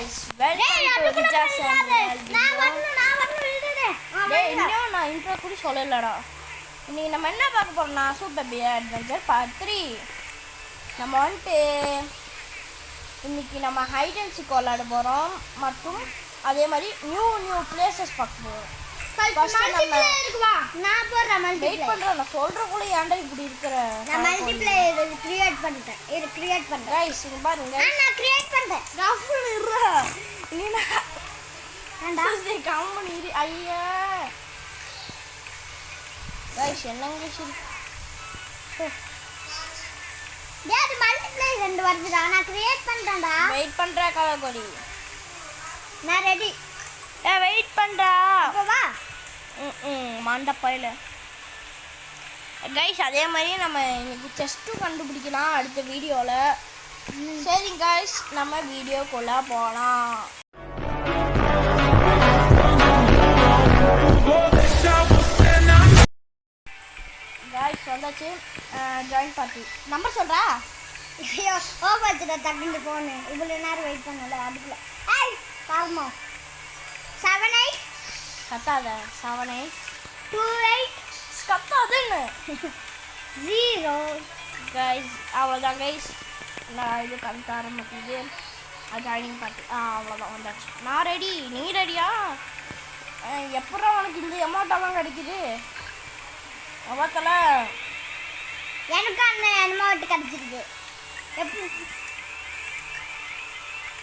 guys, welcome to Vijay channel. நான் intro கூட சொல்லலடா. இன்னைக்கு நம்ம என்ன பார்க்க போறோம்னா சூப்பர் பியர் அட்வென்ச்சர் பார்ட் 3. நம்ம வந்துட்டு இன்னைக்கு நம்ம ஹைட் அண்ட் சீக் விளையாட போறோம் மற்றும் அதே மாதிரி நியூ பிளேசஸ் பார்க்க போறோம். ஃபர்ஸ்ட் நம்ம நான் போறேன் வெயிட் பண்றேன். நான் சொல்றக்குள்ள ஏன்டா இப்படி இருக்கற? நான் மல்டிப்ளேயர் கிரியேட் பண்ணிட்டேன். இது கிரியேட் பண்றேன். गाइस இங்க பாருங்க. நான் கிரியேட் பண்றேன். ரஃபுல் இருடா. நீனா ஏன்டா இது கம்மன் இரு. ஐயா गाइस என்னங்க சரி. டேய் மல்டிப்ளேயர் ரெண்டு வருதுடா. நான் கிரியேட் பண்றேன்டா. வெயிட் பண்றா கலகொடி. நான் ரெடி. வெயிட் பண்றா. அப்ப வா. மாண்ட பையில கைஸ் அதே மாதிரி நம்ம இன்னைக்கு செஸ்ட்டும் கண்டுபிடிக்கலாம் அடுத்த வீடியோவில். சரி கைஸ் நம்ம வீடியோக்குள்ளே போகலாம். கைஸ் வந்தாச்சு. ஜாயின் பார்ட்டி நம்பர் சொல்கிறா. ஐயோ ஓபச்சுடா தட்டிட்டு போனே. இவ்வளோ நேரம் வெயிட் பண்ணல அதுக்குள்ள. ஏய் கால்மா 78 கத்தாத 78 28 கத்தாதுன்னு 0 கைஸ் அவ்வளோதான் கைஸ். நான் இது கத்த ஆரம்பிக்குது. ஜாயினிங் பார்ட்டி அவ்வளோதான் வந்தாச்சு. நான் ரெடி. நீ ரெடியா? எப்படா உனக்கு இந்த அமௌண்ட்டெல்லாம் கிடைக்குது? அவத்தல எனக்கு அந்த அமௌண்ட் கிடைச்சிருக்கு.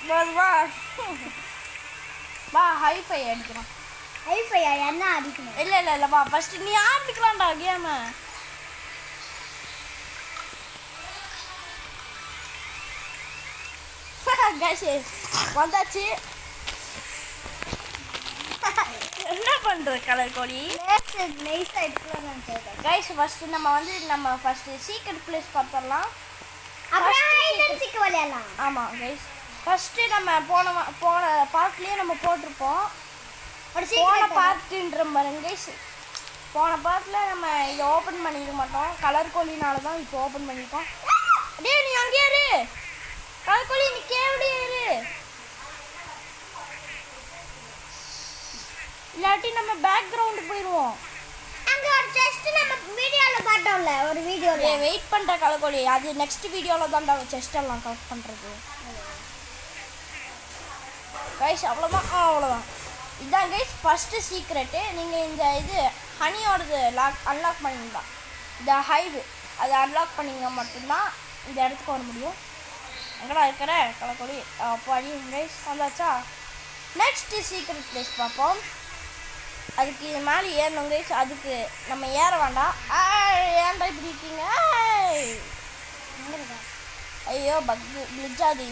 வா வா ஹைஃபை அடிக்கலாம். ஹைஃபையா என்ன அடிக்கணும்? இல்லை வா ஃபர்ஸ்ட் நீ ஆரம்பிக்கலாம்டா கேமை. கைஸ் வந்தாச்சு. என்ன பண்ற கலர் கோழி? நைஸா எடுக்கலாம் நான் சொல்றேன். கைஸ் நம்ம ஃபர்ஸ்ட் சீக்ரெட் பிளேஸ் பார்த்தறலாம். அப்புறம் ஹைட் அண்ட் சீக் விளையாடலாம். ஆமா கைஸ் ஃபர்ஸ்ட் நம்ம போன பார்ட்லயே நம்ம போட்டுருப்போம். ஒரு போன பார்ட்ன்ற பாருங்க கைஸ். போன பார்ட்ல நம்ம இதை ஓபன் பண்ணிக்க மாட்டோம். கலர் கோழினால தான் இப்போ ஓபன் பண்ணிருக்கோம். டேய் நீ அங்கேயே இரு. கலர் கோழி நீ கேவடியே இரு. இல்லாட்டி நம்ம பேக்ரவுண்ட் போயிடுவோம். அங்க ஒரு செஸ்ட் நம்ம வீடியோல பார்த்தோம்ல ஒரு வீடியோல. வெயிட் பண்ற கலர் கோழி அது நெக்ஸ்ட் வீடியோல தான்டா செஸ்ட் எல்லாம் கலெக்ட் பண்றது. கைஸ் அவ்வளோதான். இதான் கைஸ் ஃபர்ஸ்ட் சீக்ரெட்டு. நீங்கள் இந்த இது ஹனியோடது அன்லாக் பண்ணிங்களா? இந்த ஹைடு அதை அன்லாக் பண்ணிங்க மட்டும்தான் இந்த இடத்துக்கு வர முடியும். எங்கடா இருக்கிற கலக்கொடி பாடி கைஸ் வந்தாச்சா? நெக்ஸ்ட் சீக்ரெட் பிளேஸ் பார்ப்போம். அதுக்கு இது மேலே ஏறணும் கைஸ். அதுக்கு நம்ம ஏற வேண்டாம். ஏன்டா இப்படி இருக்கீங்க? ஐயோ கிளிச் ஆகுது.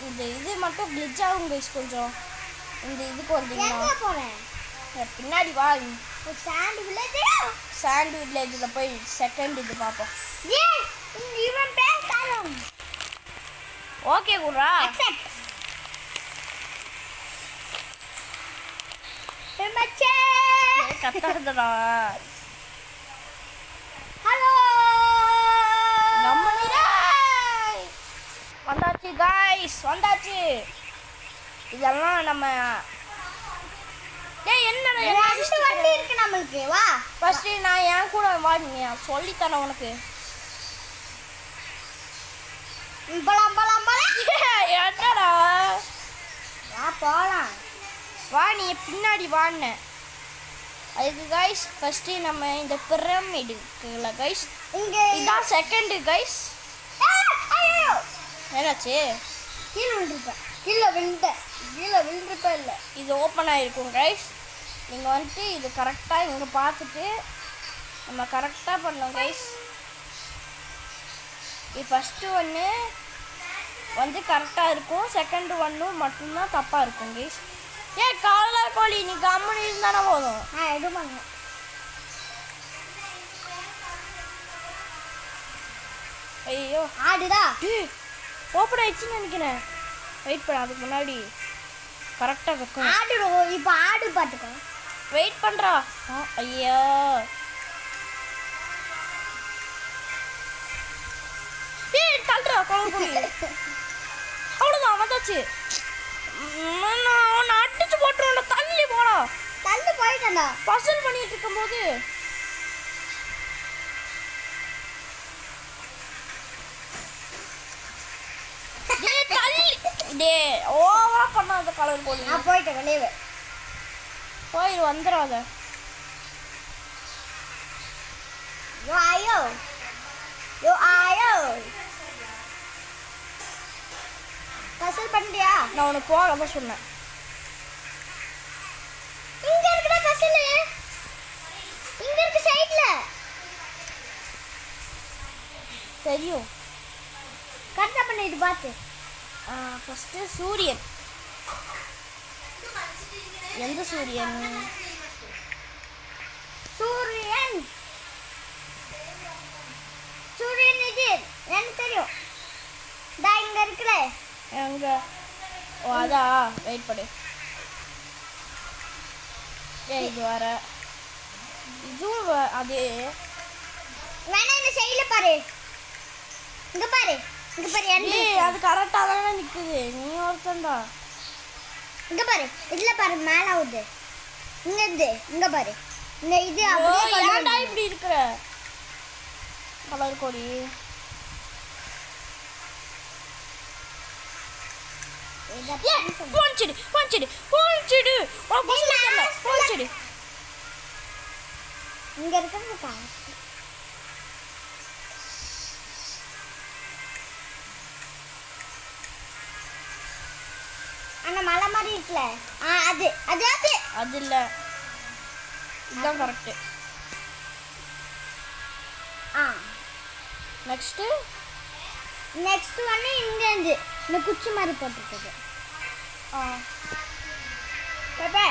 இந்த இது மட்டும் கிளிச் ஆகும் கைஸ். கொஞ்சம் இந்த இதுக்கு வந்தீங்கன்னா போறேன். பின்னாடி வா. சாண்ட் வில்லேஜில் போய் செகண்ட் இது பார்ப்போம். இவன் பேசாலும் ஓகே குர்ரா. கத்தாடுதா. ஹலோ வந்தாச்சு கைஸ் வந்தாச்சு. இதெல்லாம் நம்ம என்னடா வண்டி இருக்கு நம்மளுக்கு. வா ஃபர்ஸ்ட் நான் என் கூட வா. நீ சொல்லித்தரேன் உனக்கு. போலாம் என்னடா வா போலாம். வா நீ பின்னாடி வான்னு. அதுக்கு கைஸ் ஃபர்ஸ்ட் நம்ம இந்த பிரமிட் இருக்குல்ல கைஸ். இங்க இதான் செகண்ட் கைஸ். என்னாச்சு? கீழே விழுந்துருப்ப இல்லை. இது ஓப்பன் ஆகிருக்கும் கைஸ். நீங்கள் வந்துட்டு இது கரெக்டாக இங்கே பார்த்துட்டு நம்ம கரெக்டாக பண்ணோம் கைஸ். இது ஃபஸ்ட்டு ஒன்று வந்து கரெக்டாக இருக்கும். செகண்ட் ஒன்று மட்டும்தான் தப்பாக இருக்கும் கைஸ். காலர் கோழி நீ கம்முன்னு இருந்தானே போதும். எது பண்ண ஐயோ ஆடுடா. ஓப்பன் ஆயிடுச்சுன்னு நினைக்கிறேன். வெயிட் பண்ண அதுக்கு முன்னாடி கரெக்டாக வைக்கும். ஆடுடும். இப்போ ஆடு பார்த்துக்கோ. வெயிட் பண்ணுறா. ஐயா தள்ளுறா குழம்பு. அவ்வளோதான் வந்தாச்சு. நான் அடிச்சு போட்டுருவேன். தள்ளி போடா. தள்ளி போயிட்டேன்டா. பசல் பண்ணிட்டு இருக்கும்போது டே ஓவரா பண்ணாத கலர் கோழி. நான் போயிட்டேன் வெளியே. போய் வந்துடாத. யோ ஆயோ யோ ஆயோ பசல் பண்ணிட்டியா? நான் உனக்கு போகாம சொன்னேன். இங்க இருக்குடா பசல். இங்க இருக்கு சைடுல. தெரியும். கரெக்டா பண்ணிட்டு பாத்து. ஃபர்ஸ்ட் சூரியன். எந்த சூரியன்? சூரியன் சூரியன் இது எனக்கு தெரியும். டா இங்க இருக்குல. எங்க? ஓ அதா. வெயிட் பண்ணு. ஏய் இது வர. இதுவும் அது வேணா இந்த சைடுல பாரு. இங்க பாரு. இங்க பாரு. ஏய் அது கரெக்டா தானே நிக்குது. நீ ஒருத்தன்டா. இங்க பாரு. இதுல பாரு மேல ஆவுது. இங்க இருந்து இங்க பாரு. இந்த இது அப்படியே ஏன்டா இப்படி இருக்கற? கலர் கோடி. போன்ச்சிடு போன்ச்சிடு போன்ச்சிடு. ஓ பசங்க இல்ல. போன்ச்சிடு. இங்க இருக்குது பாரு. அண்ணா மலை மாதிரி இருக்குல. அது அது அது அது இல்ல. இதுதான் கரெக்ட். நெக்ஸ்ட் நெக்ஸ்ட் வந்து இங்க இருந்து இந்த குச்சி மாதிரி போட்டுருக்குது. பாப்பா.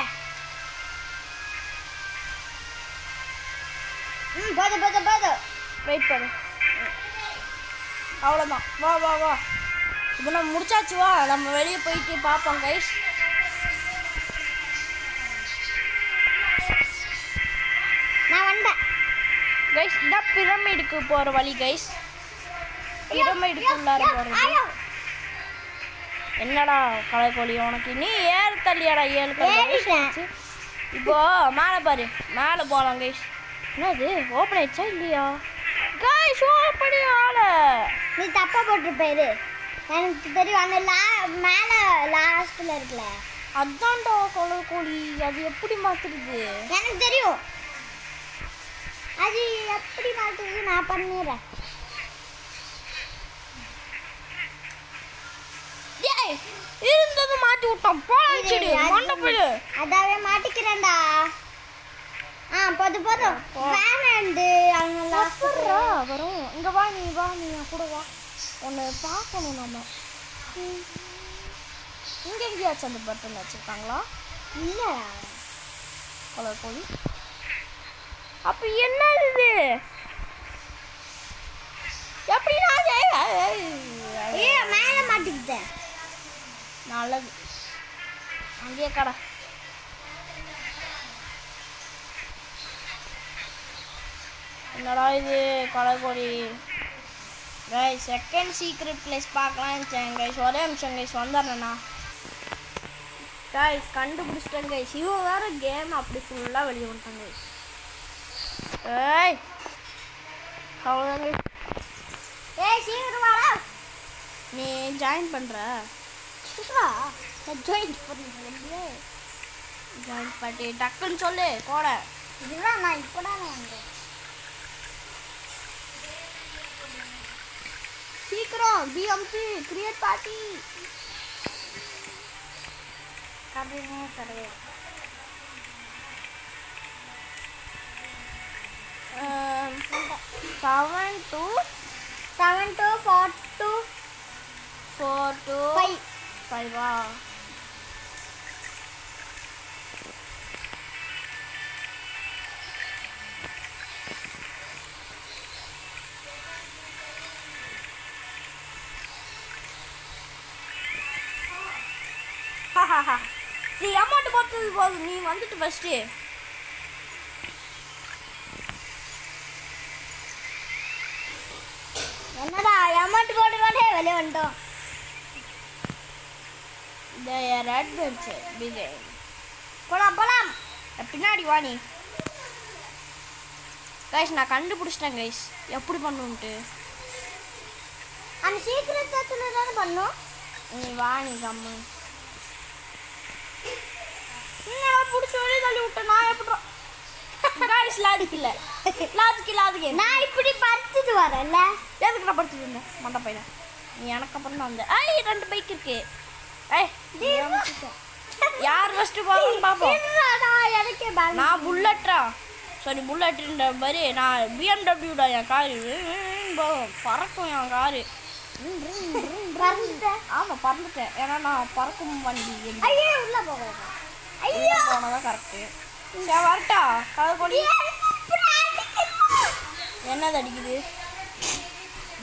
போதும். வெயிட் பண்ணு. அவ்வளோதான். வா வா வா. இப்போ நம்ம முடிச்சாச்சு. வா நம்ம வெளியே போயிட்டு பார்ப்போம் கைஸ். நான் வந்தேன் கைஸ். இதான் பிரமிடுக்கு போகிற வழி கைஸ். பிரமிடுக்கு உள்ளார போகிறது. என்னடா கலைக்கோழி உனக்கு நீ ஏறு தள்ளியாடா. 7 கலர். இப்போ மேலே பாரு. மேலே போகலாம் கைஸ். என்னது ஓப்பன் ஆயிடுச்சா இல்லையா? கைஸ் ஓப்பன் ஆகல. நீ தப்பா போட்டுருப்பாரு. எனக்கு தெரியும். அந்த மேலே லாஸ்ட்ல இருக்குல்ல. அதான்டா கலைக்கோழி. அது எப்படி மாத்துறது? எனக்கு தெரியும். அது எப்படி மாத்துறது நான் பண்ணிடுறேன். ஏய் இருந்தது மாட்டி விட்டான். போயிடு மண்ட போயிடு. அதாவே மாட்டிக்கிறேன்டா. போதும் வேணாண்டு அவங்க லாஸ்ட்ரா வரும். இங்க வா நீ கூட வா. உன்னை பார்க்கணும் நம்ம. இங்க எங்கேயாச்சும் அந்த பட்டன் வச்சிருக்காங்களா? இல்லை கலர் கோழி. அப்ப என்ன இது? எப்படி மேலே மாட்டிக்கிட்டேன். நல்லது. அங்கேயே கடை. என்னடா இது கலர்கோழி. கைஸ் செகண்ட் சீக்ரெட் பிளேஸ் பார்க்கலாம் கைஸ். ஒரே நிமிஷம் கைஸ் வந்துடுறேண்ணா. கைஸ் கண்டுபிடிச்சிட்டேன் கைஸ். இவன் வேறு கேம் அப்படி ஃபுல்லாக வெளியே வந்துட்டான் கைஸ். ஏய் அவ்வளோதான் கைஸ். சீக்கிரம் வாடா. நீ ஜாயின் பண்ணுற? ஜாயின் பண்ணுறேன். ஜாயின் பண்ணி டக்குன்னு சொல்லு கோட. இதுதான் நான் இப்போ தான் வந்தேன். சீக்கிரம் BMC create party. கடவே 7 to 4 to 5. நீ அமௌண்ட் போட்டது போதும். நீ வந்துட்டு ஃபஸ்ட்டு. என்னடா அமௌண்ட் போட்டு வெளியே வந்துட்டோம். their adventure began. போலாம் பின்னாடி வா நீ. கைஸ் நான் கண்டுபிடிச்சிட்டேன் கைஸ் எப்படி பண்ணுன்ட்டு. அந்த சீக்கிரம் தத்துல தானே பண்ணோம். நீ வா நீ கம்மு. நான் பிடிச்ச வழி தள்ளி விட்டேன் நான் எப்படி கைஸ் லாஜிக் இல்லை லாஜிக் நான் இப்படி பறிச்சுட்டு வரேன்ல. எதுக்கு நான் படுத்துட்டு இருந்தேன் மண்டை பையனை. நீ எனக்கு அப்புறம் தான் வந்த. ஐய் 2 பைக் இருக்கு. யார் ஃபஸ்ட்டு போகணும் பார்ப்போம். எனக்கே பேலன்ஸ். நான் புல்லட்டா சாரி புல்லட்டுன்ற மாதிரி நான் பிஎம்டபிள்யூடா என் காரு பறக்கும் என் காரு. ஆமாம் பறந்துட்டேன் ஏன்னா நான் பறக்கும் வண்டி. ஐயோ உள்ள போகிறேன். ஐயோ போனதான் கரெக்டு. சரி வரட்டா கதை கொடி. என்னது அடிக்குது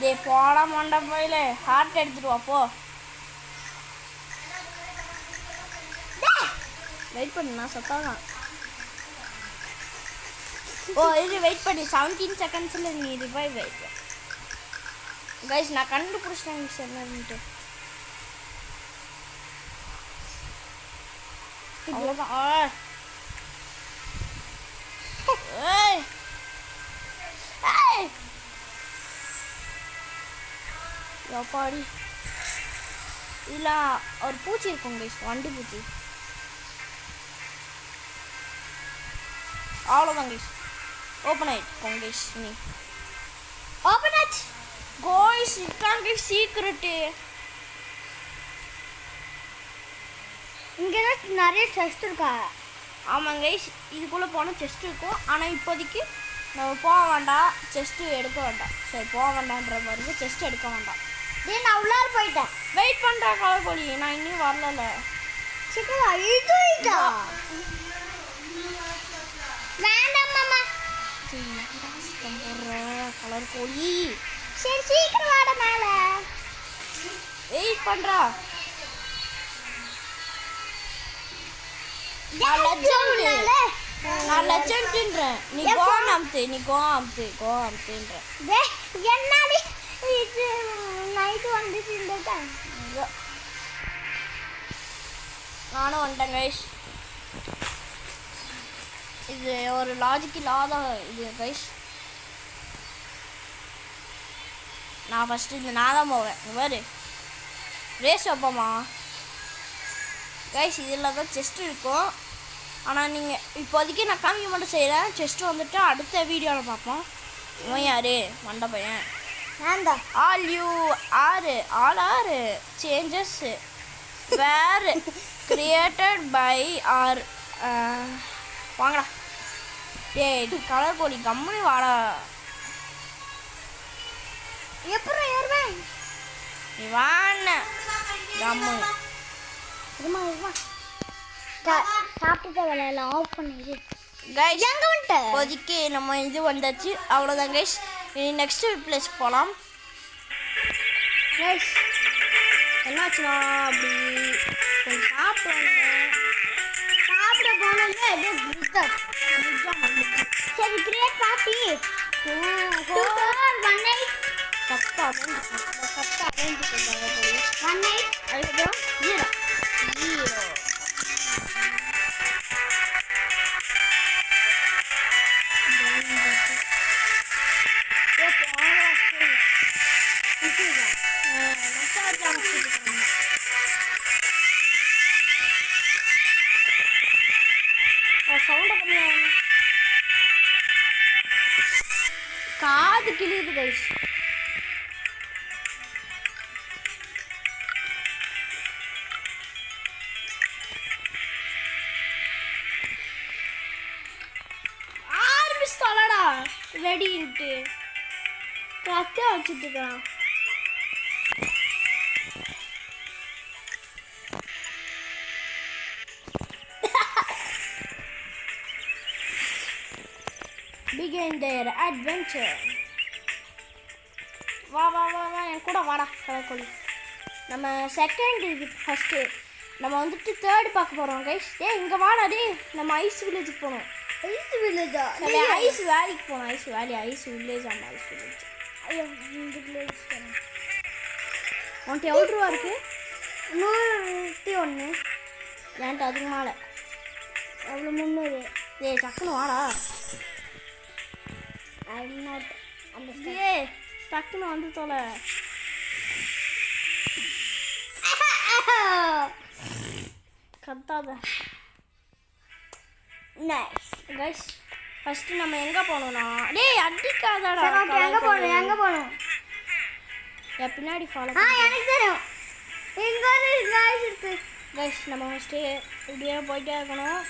டே போட மாண்டா போயில ஹார்ட் எடுத்துட்டு வா போ. வெயிட் பண்ணு நான் சத்தாதான். ஓ இது வெயிட் பண்ணி 17 செகண்ட்ஸில் நீ ரிவைவ் ஆயிடுவ. கைஸ் நான் கண்டுபிடிச்சிட்டேன் என்னன்ட்டு. அவ்வளோதான். ஏய் ஏய் எப்பாடி இதில் ஒரு பூச்சி இருக்கும் கைஸ் வண்டி பூச்சி. அவ்வளோதான் கைஸ் ஓப்பன் ஆகிட்டு கைஸ். நீ ஓப்பன் ஆச்சு கோய்ஸ் இதுதான் கைஸ் சீக்ரெட்டு. இங்கே நிறைய செஸ்ட் இருக்கா. ஆமாம் கைஸ் இதுக்குள்ளே போனால் செஸ்ட் இருக்கும். ஆனால் இப்போதைக்கு நம்ம போக வேண்டாம் செஸ்ட்டு எடுக்க வேண்டாம். சரி போக வேண்டான்ற மாதிரி செஸ்ட் எடுக்க வேண்டாம். நான் உள்ளார போயிட்டேன். வெயிட் பண்ணுறா கலக்கொடி நான் இன்னும் வரல. சீக்கிரம் இது வேண்டாம் மாமா. கலர் கோழி சரி சீக்கிரம் வாட மேல. வெயிட் பண்ணுறா. நான் லெஜெண்ட்ன்றேன். நீ கோஆம்த்துன்ற. என்னாலே இது நைட்டு வந்துட்டு இருந்தேன். நானும் வந்துட்டேன் கைஸ். இது ஒரு லாஜிக் இல்லாத இது கைஸ். நான் ஃபஸ்ட்டு இந்த நான் தான் போவேன். பாரு ரேஸ் வைப்போமா கைஸ். இதில் தான் செஸ்ட் இருக்கும். ஆனால் நீங்கள் இப்போதைக்கு நான் காமிக்க மட்டும் செய்கிறேன். செஸ்ட்டு வந்துட்டு அடுத்த வீடியோவில் பார்ப்போம். இவன் யார் மண்டை பையன். All our changes were created by our வாங்கடா. டேய் கலர் கோழி கம்முனு வாடா. எப்படி ஏறுவேன் நீ வாண்ண கம்முனு. சாப்பிட்டுட்டு விளையாடலாம். ஆஃப் பண்ணிடு கைஸ் எங்கே வந்துட்டு இப்போதைக்கு நம்ம இது வந்தாச்சு. அவ்வளோதான் கைஸ். நெக்ஸ்ட் பிளேஸ் போகலாம். கைஸ் என்னாச்சுன்னா அப்படி கொஞ்சம் சாப்பிட போனோம்னா சரி கிரியேட் பார்ட்டி 2-4-1-8 கரெக்டாக 1-8 அதுக்கப்புறம் 0 காது கிளியுது கைஸ். ஆரம்பிச்சிட்டாளடா ரெடின்ட்டு கத்தியா வச்சுட்டு இருக்கான். Begin their adventure. வா வா வா வா என் கூட வாடா கலக்கொழி. நம்ம செகண்ட் இது ஃபஸ்ட்டு நம்ம வந்துட்டு தேர்டு பார்க்க போகிறோம் கைஸ். இங்கே வாடா டே. நம்ம ஐஸ் வில்லேஜுக்கு போகணும். ஐஸ் வில்லேஜா? ஐஸ் வேலிக்கு போகணும். ஐஸ் வேலி ஐஸ் வில்லேஜ். ஆமாம் ஐஸ் வில்லேஜ். ஐயோ இந்த வில்லேஜ் உன்ட்டு எவ்வளோ ரூபா இருக்குது? 151 ஒன்று என்கிட்ட அதுக்கு மேலே எவ்வளோ 300. ஏய் டக்குன்னு வாடா. ஐ நாட் அந்த ஏய் டக்குன்னு வந்து தொலை. கத்தாத. நைஸ். கைஸ் ஃபஸ்ட்டு நம்ம எங்கே போகணும்னா டேய் அடிக்காதடா. எங்கே போகணும் என் பின்னாடி ஃபாலோ எனக்கு தெரியும். இங்கே ஒரு காய்ஸ் இருக்கு. கைஸ் நம்ம ஃபஸ்ட்டு இப்படியே போயிட்டே இருக்கணும்.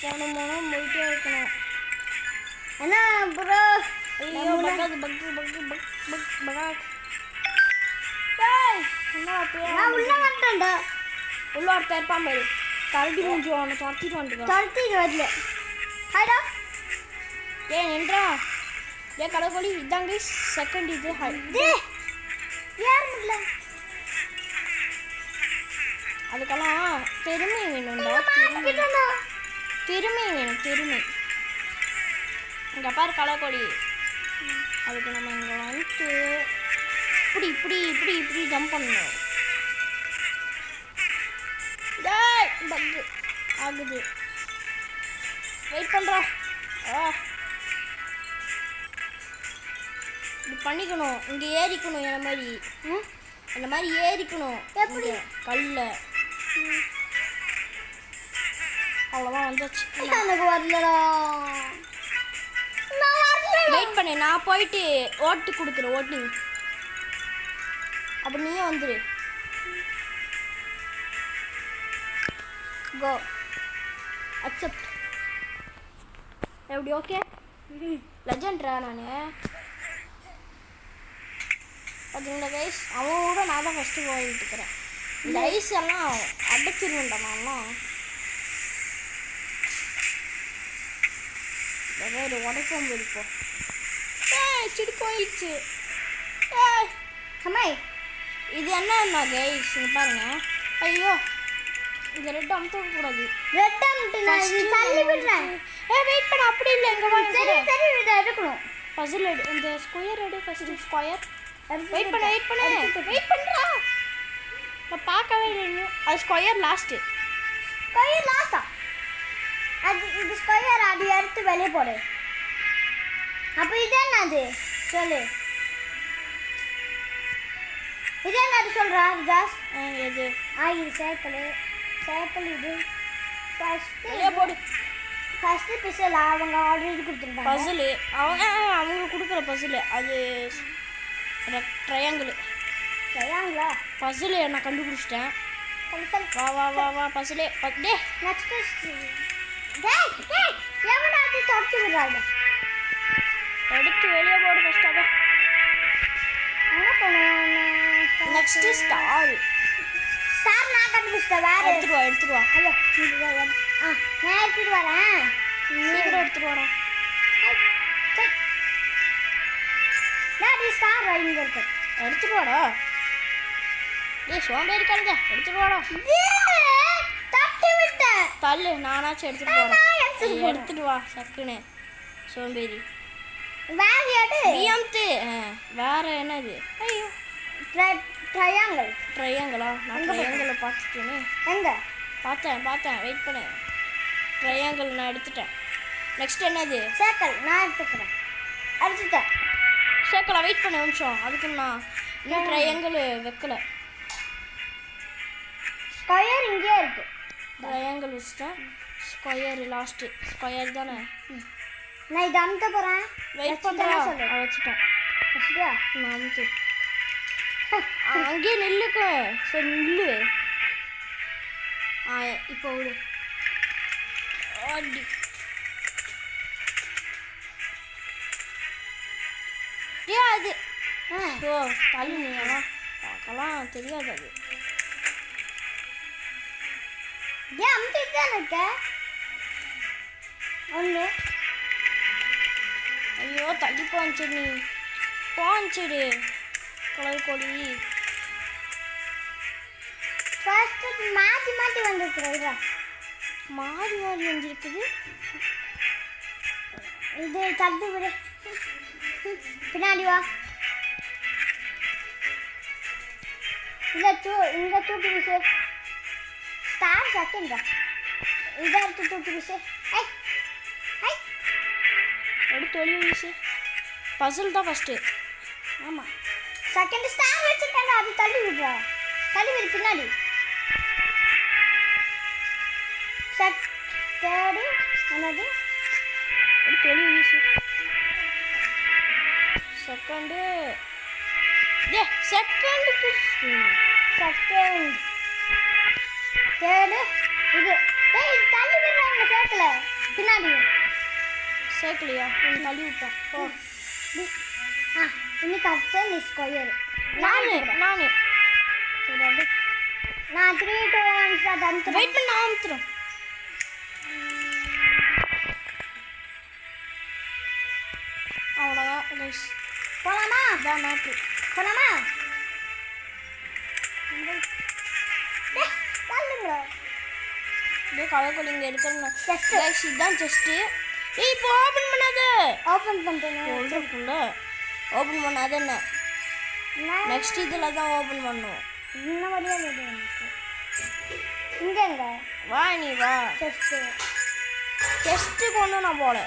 போயிட்டே இருக்கணும். என்ன ப்ரோ? ஐயோ பக்காது பக் டேய் என்ன பேர்? நான் உள்ள வந்துட்டேன்டா. உள்ள ஒருத்தர் இருப்பான் பாரு. கரடி மூஞ்சி அவனை துரத்திட்டு வந்துட்டான். துரத்திட்டு வரல. ஹைடா. ஏய் நின்றா. ஏய் கடவுளி இதாங்க செகண்ட் இது ஹை. டேய் யார் முடியல. அதுக்கெல்லாம் பெருமை வேணும்டா. பெருமை வேணும் பெருமை. இங்கே பாரு களைக்கொடி. அதுக்கு நம்ம இங்கே வந்துட்டு இப்படி ஜம்ப் பண்ணணும். டேய் பக்கு ஆகுது. வெயிட் பண்ணுறா. இது பண்ணிக்கணும். இங்கே ஏறிக்கணும். என்ன மாதிரி ஏறிக்கணும். எப்படி கல்ல அவ்வளோதான் வந்துச்சு. எனக்கு வரலடா. வெயிட் பண்ணு. நான் போயிட்டு ஓட்டு கொடுக்குறேன். ஓட்டிங் அப்போ நீயே வந்துடு. கோ அக்செப்ட். எப்படி ஓகே லெஜண்ட்ரா நான். பார்த்தீங்களா கைஸ் அவன் கூட நான் தான் ஃபஸ்ட்டு போயிட்டு இருக்கிறேன். இந்த ஐஸ் எல்லாம் அடைச்சிருவேன்டா நான்லாம். ஒரு உடைப்போம் போயிருப்போம். சிடி போயிடுச்சு. அம்மாய் இது என்ன கைஸ் இங்கே பாருங்க. ஐயோ இந்த ரெட் அமுத்தக்கூடாது. ரெட் அமுத்து நான் தள்ளி விடுறேன். வெயிட் பண்ண. அப்படி இல்லை இங்கே வாங்க. சரி விட எடுக்கணும். பசில் எடு. இந்த ஸ்கொயர் எடு ஃபஸ்ட்டு. ஸ்கொயர் வெயிட் பண்ணுறா. நான் பார்க்கவே இல்லை இன்னும். அது ஸ்கொயர் லாஸ்ட்டு. ஸ்கொயர் லாஸ்டா? அது இது ஸ்கொயர். அது எடுத்து வெளியே போடு. அப்போ இது என்னது சொல்லு. இது என்னது சொல்கிறா ஜாஸ்? எது? இது சைக்கிள் இது வெளியே போடு. ஃபஸ்ட்டு பிசல் அவங்க ஆல்ரெடி கொடுத்துருந்தாங்க. பசிலு அவங்க கொடுக்குற பசிலு அது ட்ரையாங்கிள். பசிலு நான் கண்டுபிடிச்சிட்டேன். வா பசிலே டே. நெக்ஸ்ட் எவனாவது தொடச்சி விடுறாங்க. எடுத்து வெளியே போடு ஃபஸ்ட்டாக. எங்கே போனோம்? நெக்ஸ்ட்டு ஸ்டார் நான் கண்டுபிடிச்சிட்டேன். வேறு எடுத்துட்டு வா. ஐயோ நான் எடுத்துட்டு வரேன். சீக்கிரம் எடுத்துட்டு வாடா. நான் ஸ்டார் இங்கே இருக்கு. எடுத்துட்டு வாடா. ஏய் சோம்பேறி கழுத எடுத்துட்டு வாடா. தட்டி விட்டேன். தள்ளு நானாச்சும் எடுத்துட்டு போறேன். எடுத்துட்டு வா சக்குன்னு. சோம்பேறி. வேற எடு. பிஎம்து வேற என்னது? ஐயோ ட்ரையாங்கிளா? நான் ட்ரையாங்கிளை பார்த்துட்டேனே. எங்க பார்த்தேன். வெயிட் பண்ணு. ட்ரையாங்கிள் நான் எடுத்துட்டேன். நெக்ஸ்ட் என்னது? சர்க்கிள் நான் எடுத்துக்கிறேன். அடிச்சுட்டேன். சர்க்கிளா? வெயிட் பண்ண நிமிஷம். அதுக்கு நான் இன்னும் ட்ரையாங்கிள் வைக்கல. ஸ்கொயர் இங்கே இருக்கு. ட்ரையாங்கிள் வச்சுட்டேன். Square last. ஸ்கொயர் தானே? நான் இதை அமுத்த போகிறேன். வெயிட் பண்ணுறா. வச்சுட்டேன். வச்சுட்டியா? நான் அமுத்து. அங்கேயே நில்லுக்கு. சரி நில்லு. இப்போ விடு. ஓடி. அது ஓ தள்ளு. நீங்களாம் பார்க்கலாம் தெரியாது. அது ஏன் அமுத்திட்டு தான் இருக்க? ஒன்று. ஐயோ தள்ளி போச்சுடு. கலர் கோழி ஃபர்ஸ்ட் மாற்றி வந்துருக்குறா. மாறி வந்துருக்குது. இது தள்ளி விடு. பின்னாடி வா. இல்லை இங்கே தூக்கி வீசு. ஸ்டார் செகண்ட் இதை எடுத்து தூக்கி வீசு. ஐ ஐ எடுத்து ஒளி வீசு. பசில் தான் ஃபஸ்ட்டு. ஆமாம் செகண்ட் ஸ்டார் வச்சுருக்காங்க, அது தள்ளி விடுற, தள்ளி விடு பின்னாடி. தேர்டு என்னது? எடுத்து ஒளி வீசு. செகண்டு செகண்டுக்கு செகண்ட் தேர்டு இது. இது தள்ளி விடுறாங்க சேர்க்கல பின்னாடி. சேர்க்கலையா? தள்ளி விட்டேன். ஓ இன்னைக்கு அடுத்த நீ ஸ்கொயர். நானு நான் 3 2 1 ஸ்டார்ட் அனுப்புறேன். வெயிட் பண்ண அமுத்துறேன். அவ்வளோதான் கைஸ். போலாமா? இதான் மேட்ரு. போலாமா? தள்ளுங்க. அப்படியே கலக்கொல்லி இங்கே இருக்கிறேன். Chest. கைஸ் இதுதான் செஸ்ட்டு. ஏய் இப்போ ஓப்பன் பண்ணாத. ஓப்பன் பண்ணிட்டேன். சொல்கிறேன்ல ஓப்பன் பண்ணாத என்ன. நெக்ஸ்ட் இதில் தான் ஓப்பன் பண்ணும். இன்னும் வழியா வருது எனக்கு. இங்கங்க வா நீ வா. செஸ்ட்டு கொண்டு நான் போல.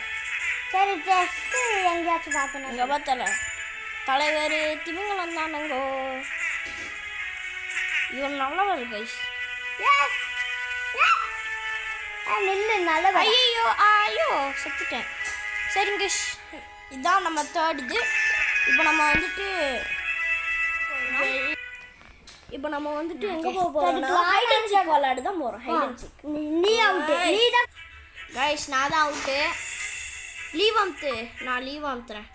சரி ஜஸ்ட் எங்கேயாச்சும் பார்த்தேன். இங்கே பார்த்தல தலைவர் திமிங்கலம் தானங்கோ. இவன் நல்லவர் கைஸ். நில்லு நல்ல. ஐயோ ஐயோ செத்துட்டேன். சரிங்க கைஸ் இதுதான் நம்ம தேர்ட் இது. இப்போ நம்ம வந்துட்டு எங்கே போக போகிறோம்? ஹைட் அண்ட் சீக் விளையாடு தான் போகிறோம். Hide and seek. நீ அவுட்டு. நீ தான் கைஸ் நான் தான் அவுட்டு. லீவ் அமுத்து. நான் லீவ் அமுத்துறேன்.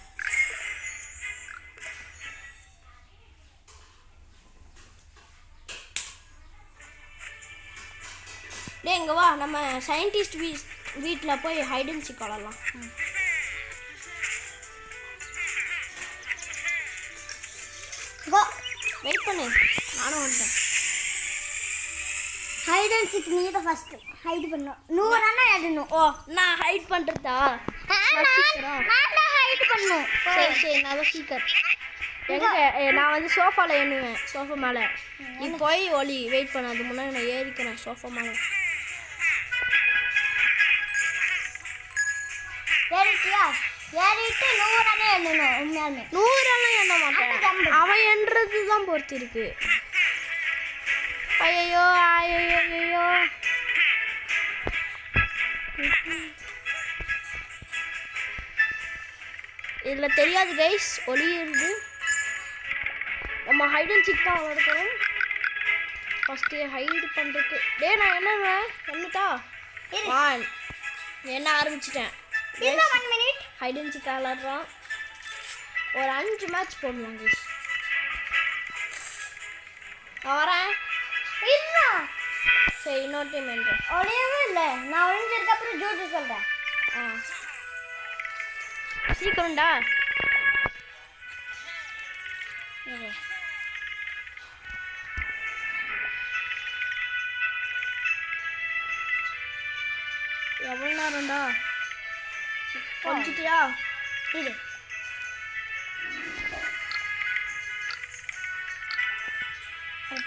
டே இங்கே வா, நம்ம சயின்டிஸ்ட் வீட்டில் போய் ஹைட் அண்ட் சீக் விளாட்லாம். கோ. வெயிட் பண்ணு, நானும் வந்துட்டேன். ஹைட் அண்ட் சீக் நீ தான் ஃபர்ஸ்ட் ஹைட் பண்ணணும். 100 ரன் ஆடணும். ஓ நான் ஹைட் பண்ணுறதா? நான் ஹைட் பண்ணணும். சரி நான் தான் சீக்கர். எங்கே நான் வந்து சோஃபாவில் எண்ணுவேன். சோஃபா மேலே நீ போய் ஒலி. வெயிட் பண்ண, அது முன்னாடி நான் ஏறிக்கிறேன் சோஃபா மேலே. ஏறிட்டியா? ஏறிட்டு 100 ரன் எண்ணணும். உண்மையாலுமே 100 எண்ண மாட்டேன். அவன் எண்றது தான் பொறுத்து இருக்கு. ஐயோ ஐயோ ஐயோ இதில் தெரியாது கைஸ், ஒளி இருந்து நம்ம ஹைட் அண்ட் சீக் தான் விளையாடுறோம். ஃபஸ்ட்டு ஹைடு பண்ணுறதுக்கு டே நான் என்னட்டா என்ன ஆரம்பிச்சிட்டேன். 1 மினிட் ஹைட் அண்ட் சீக் விளாட்றோம். ஒரு 5 மேட்ச் போடலாம் கைஸ். நான் வரேன். இல்ல சரி இன்னொரு டைம் என்றேன். ஒளியவே இல்லை. நான் ஒளிஞ்சதுக்கு அப்புறம் ஜூட்டு சொல்கிறேன். சீக்கிரம்டா. எவ்வளோ நேரம்டா? கொஞ்சிட்டியா? இது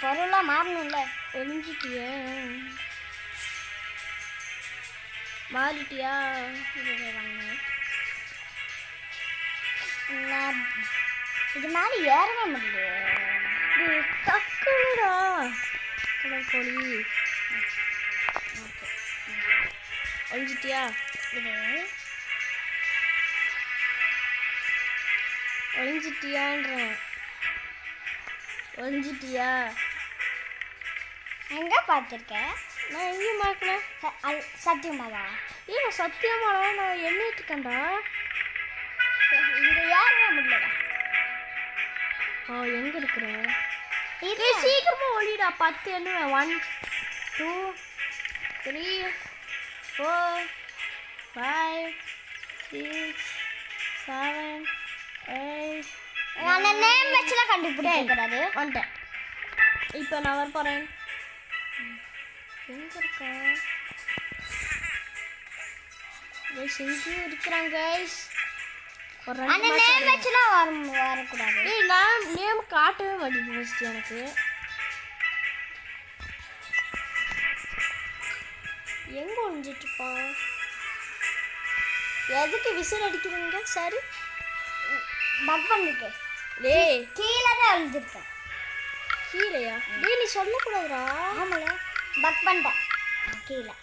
பொருளாக மாறணும்ல. ஒளிஞ்சிட்டியா? மாறிட்டியா? இது மேலே ஏறவே முடியல. டக்குடா கடற்கோழி. ஒளிஞ்சிட்டியா? இது ஒளிஞ்சிட்டியான்றேன். ஒளிஞ்சிட்டியா? எங்கே பார்த்துருக்கேன்? நான் எங்கேயும் பார்க்கல. சத்தியமாவா? ஏன் சத்தியமாவா? நான் எண்ணிட்டு இருக்கேன்டா. இங்கே ஏறவே முடியல. எங்கே இருக்கிற? இது சீக்கிரமா ஒளிடா. 10 எண்ணுவேன். 1 2 3 4 5 6 7 8. அந்த நேம் வச்சுலாம் கண்டுபிடிக்கக்கூடாது. வந்துட்டேன். இப்போ நான் வர போகிறேன். எங்கே இருக்கா? எங்கேயும் இருக்கிறாங்க கைஸ். ஒரு அந்த நேம் வச்சுலாம் வரக்கூடாது. ஏய் நான் நேம் காட்டவே மாட்டேங்குது ஃபஸ்ட்டு எனக்கு. எங்க ஒளிஞ்சிட்டுப்பான்? எதுக்கு விசில் அடிக்கிறீங்க? சரி பக் பண்ணிட்டு டேய் கீழே தான் எழுதிருக்கேன். கீழையா? டேய் நீ சொல்லக்கூடாதுடா. ஆமால பக் பண்ணிட்டேன் கீழே.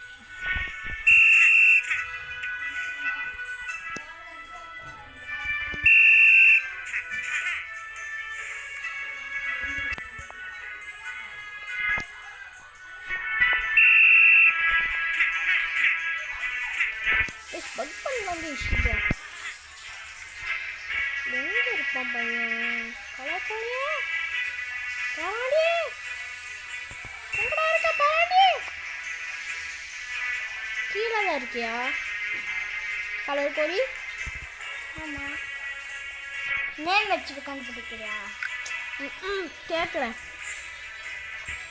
பக் பண்ணலாம் விஷயம். எங்க இருப்பான் பையன்? கலாக்காளியா? காடி எங்கடா இருக்க பாடி? கீழே தான் இருக்கியா? கலர் கோழி? ஆமாம் நேம் வச்சுட்டு கண்டுபிடிக்கிறியா? கேட்குறேன்.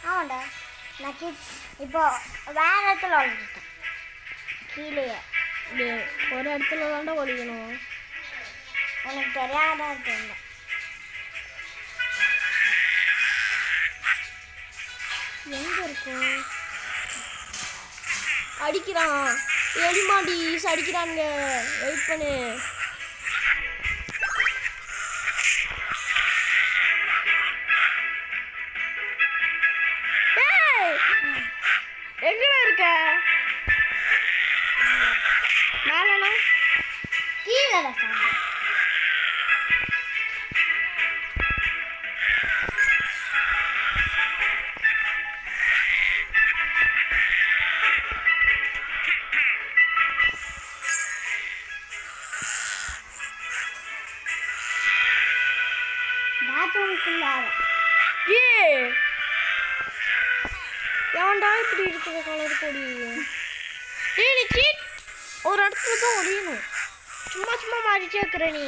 ஆமாண்டா நான் இப்போ வேற இடத்துல ஒழிஞ்சிட்டேன் கீழேயே. ஒரு இடத்துல தாண்டா ஒழிக்கணும். எனக்கு தெரியாத தெரியல. எங்க இருக்கும்? அடிக்கிறான் எலிமாடி அடிக்கிறாங்க. வெயிட் பண்ணு. எங்கடா இருக்க? மேலனா கீழே தான் பாத்ரூம்குள்ளார. ஏன்டா இப்படி இருக்குது கலர் கொடி? ஏய் நீ ஒரு இடத்துல தான் ஒழியணும். சும்மா சும்மா மாறிட்டே இருக்கிற நீ.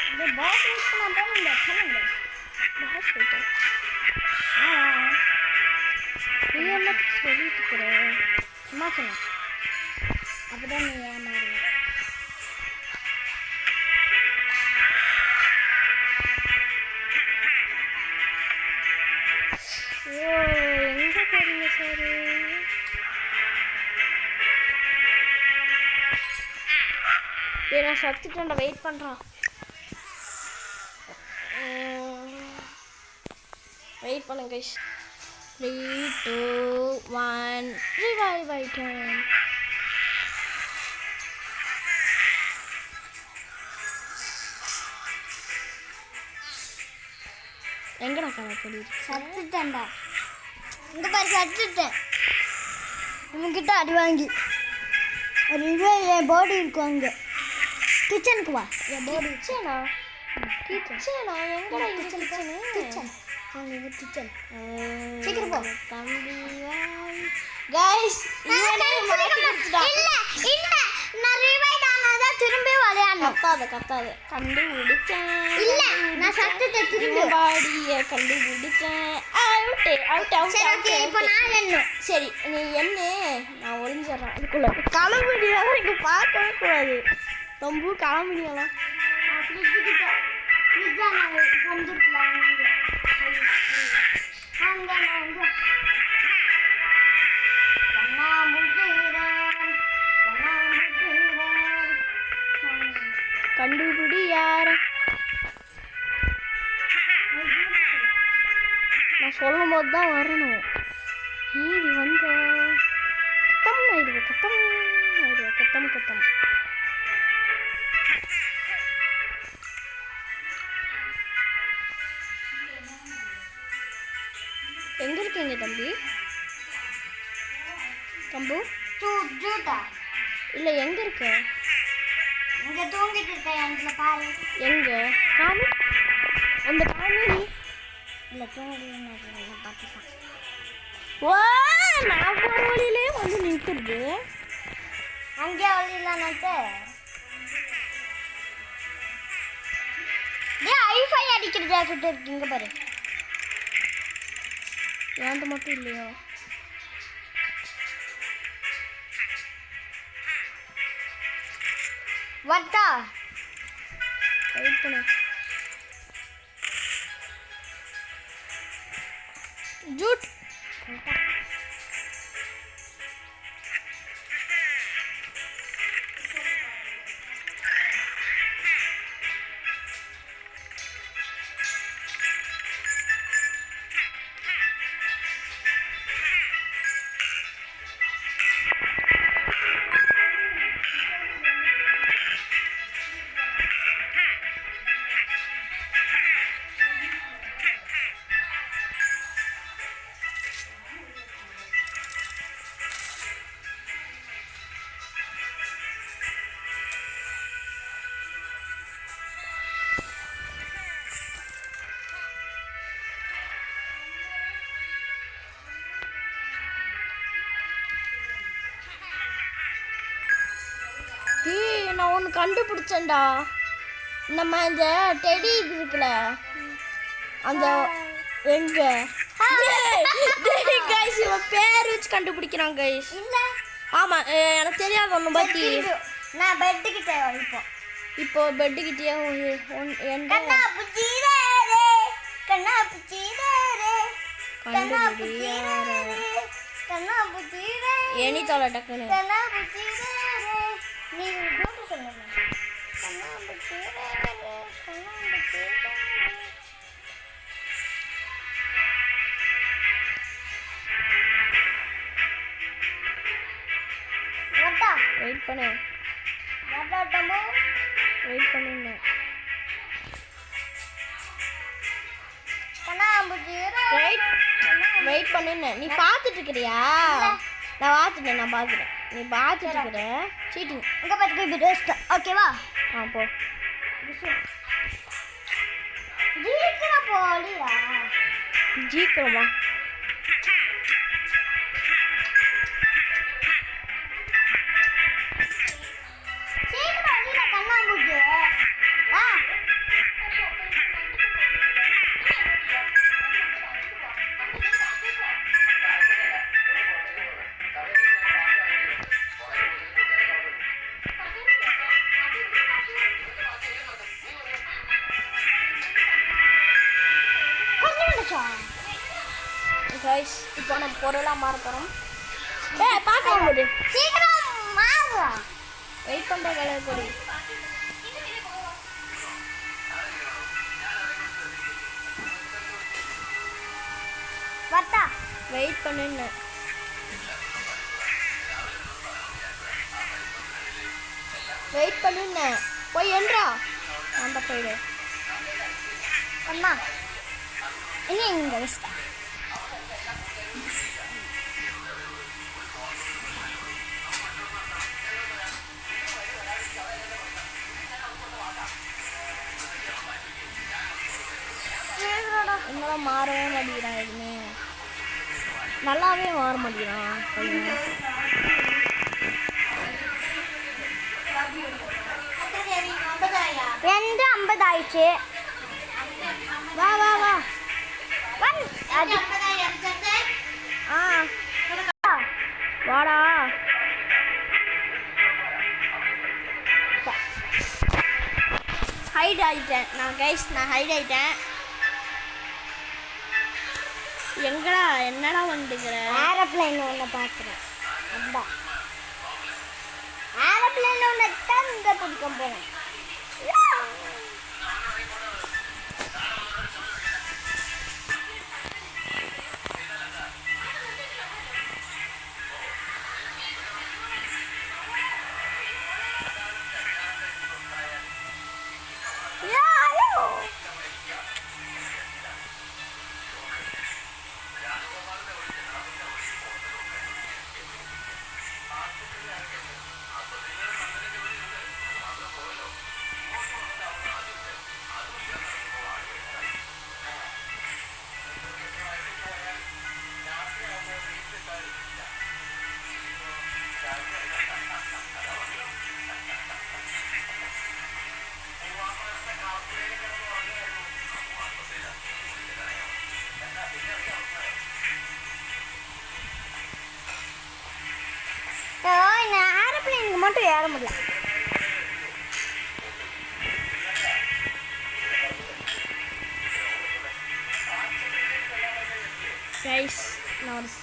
இந்த பாத்ரூம்க்கு நான் போகல பண்ணுங்க. பாஸ் போயிட்டேன். நீ எல்லாத்துக்கும் சொல்லிட்டு இருக்கிற. சும்மா சொன்னேன் அப்பதான் நீ ஏமாறுவ. ஓ எங்க போறீங்க சார்? நான் சத்துட்டேன்டா. வெயிட் பண்ணுறான். வெயிட் பண்ணுங்க கைஸ். 3 2 1 ரிவைவ் ஆயிட்டேன். எங்கடா கலர் பொடி? சத்துட்டேன்டா. இந்த பாரு சத்துட்டேன். இவங்கிட்ட அடி வாங்கி ஒரு என் பாடி இருக்கும் அங்கே. கிச்சனுக்கு வா. என் பாடி கிச்சனா? கிச்சனா? எங்கடா இந்த கிச்சனு? கிச்சன் அங்கே இது கிச்சன். சீக்கிரம் போ தம்பி. கைஸ் இல்ல இல்ல நான் ரிவைவ் ஆனாதான் திரும்பி விளையாடணும். கத்தாத கண்டுபிடிச்சேன். இல்ல நான் சத்தத்தை திரும்பி பாடியை கண்டுபிடிச்சேன். அவுட் சரி ஓகே இப்போ நான் என்ன? சரி நீ என்ன? நான் ஒளிஞ்சிடறேன் அதுக்குள்ள. கிளம்பிடியெல்லாம் இங்கே பார்க்கவே கூடாது. ரொம்ப கிளம்பிடியெல்லாம் ஃப்ரிட்ஜுக்கிட்ட ஃப்ரிட்ஜா நான் வந்துருக்கலாம் அங்கே வந்து கண்டுபிடி யார? நான் சொல்லும் போது தான் வரணும். இது வந்து கத்தம் ஆயிடுவேன். கத்தம் எங்க இருக்கீங்க தம்பி? தம்பு ஜூட்டா இல்லை எங்க இருக்க? இங்கே தூங்கிட்டு இருக்கேன். என்கிட்ட பாரு. எங்க காமி? அந்த காமி இல்லை தூங்கிட்டு பார்த்துப்பேன். வா நான் போகிற வழியிலே வந்து நிற்கிறது. அங்கே வழியிலானாச்சு ஏன் ஐஃபை அடிக்கிற ஜாக்கெட் இருக்கீங்க பாரு. ஏன்ட்டு மட்டும் இல்லையா? வட்டா வெயிட் பண்ணு. ஜூட் நான் ஒன்று கண்டுபிடிச்சேன்டா. நம்ம இந்த டெடி இது இருக்குல்ல அந்த எங்க கைஸ் இவன் பேர் வச்சு கண்டுபிடிக்கிறான் கைஸ். இல்ல ஆமாம் எனக்கு தெரியாது ஒன்று பற்றி. நான் பெட்டுக்கிட்ட இப்போ பெட்டுக்கிட்டே கண்ணா புச்சிரே கண்ணா புச்சிரே கண்ணா புச்சிரே கண்ணா புச்சிரே எனி தொலை டக்குன்னு கண்ணா புச்சிரே நீ கூட்டு சொல்லுங்க. கண்ணா புச்சிரே கண்ணா புச்சிரே வட்டா வெயிட் பண்ணு. வட்டா தம்பு வெயிட் பண்ணுங்க. கண்ணா புச்சிரே வெயிட் பண்ணுன்னு நீ பார்த்துட்டு இருக்கிறியா? நான் பார்த்துட்டேன். நீ பார்த்துட்டு இருக்கிற சீட்டிங். இங்கே பார்த்துக்க இப்படி ரெஸ்ட் ஓகேவா? போ. ஜீக்கிரம் போலியா ஜீக்கிரமா சீக்கிரம் இல்லை கண்ணாம்பூச்சி வா. கைஸ் இப்போ நம்ம பொருளாக மாற போகிறோம். பார்க்க போகுது. சீக்கிரம் மாறுறா. வெயிட் பண்ணுற வேலை கொடு. வட்டா வெயிட் பண்ணுன்னு போய் என்றா அந்த போயிடு. அம்மா என்ன இங்கே வச்சுட்டா என்னால் மாறவே மாட்டேங்கிறான். எதுவுமே நல்லாவே மாற மாட்டேங்கிறான். ரெண்டு 50 ஆயிடுச்சு. வா வா வா வாடா. ஹைட் ஆகிட்டேன் நான் ஹைட் ஆகிட்டேன். எங்கடா என்னடா வந்துக்கிற? ஏரோப்ளைன் ஒன்று பார்க்குறேன். அதான் ஏரோப்ளைன் ஒன்று தான் இங்கே பிடிக்க போகிறேன். இந்த ஏரோப்ளைனுக்கு மட்டும் ஏற முடியல.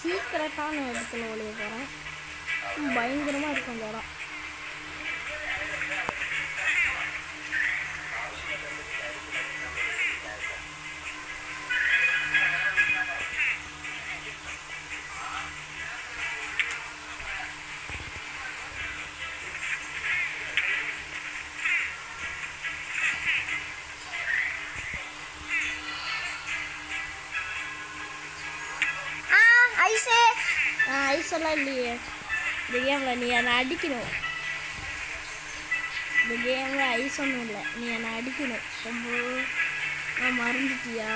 சீக்கிரட்டான இடத்துல ஒளிய போகிறேன். பயங்கரமாக இருக்கும் அந்த இடம். ஐஸெல்லாம் இல்லையே இந்த கேமில். நீ என்னை அடிக்கணும். இந்த கேமில் ஐஸ் ஒன்றும் இல்லை. நீ என்னை அடிக்கணும். ரொம்ப நான் மறந்துட்டியா?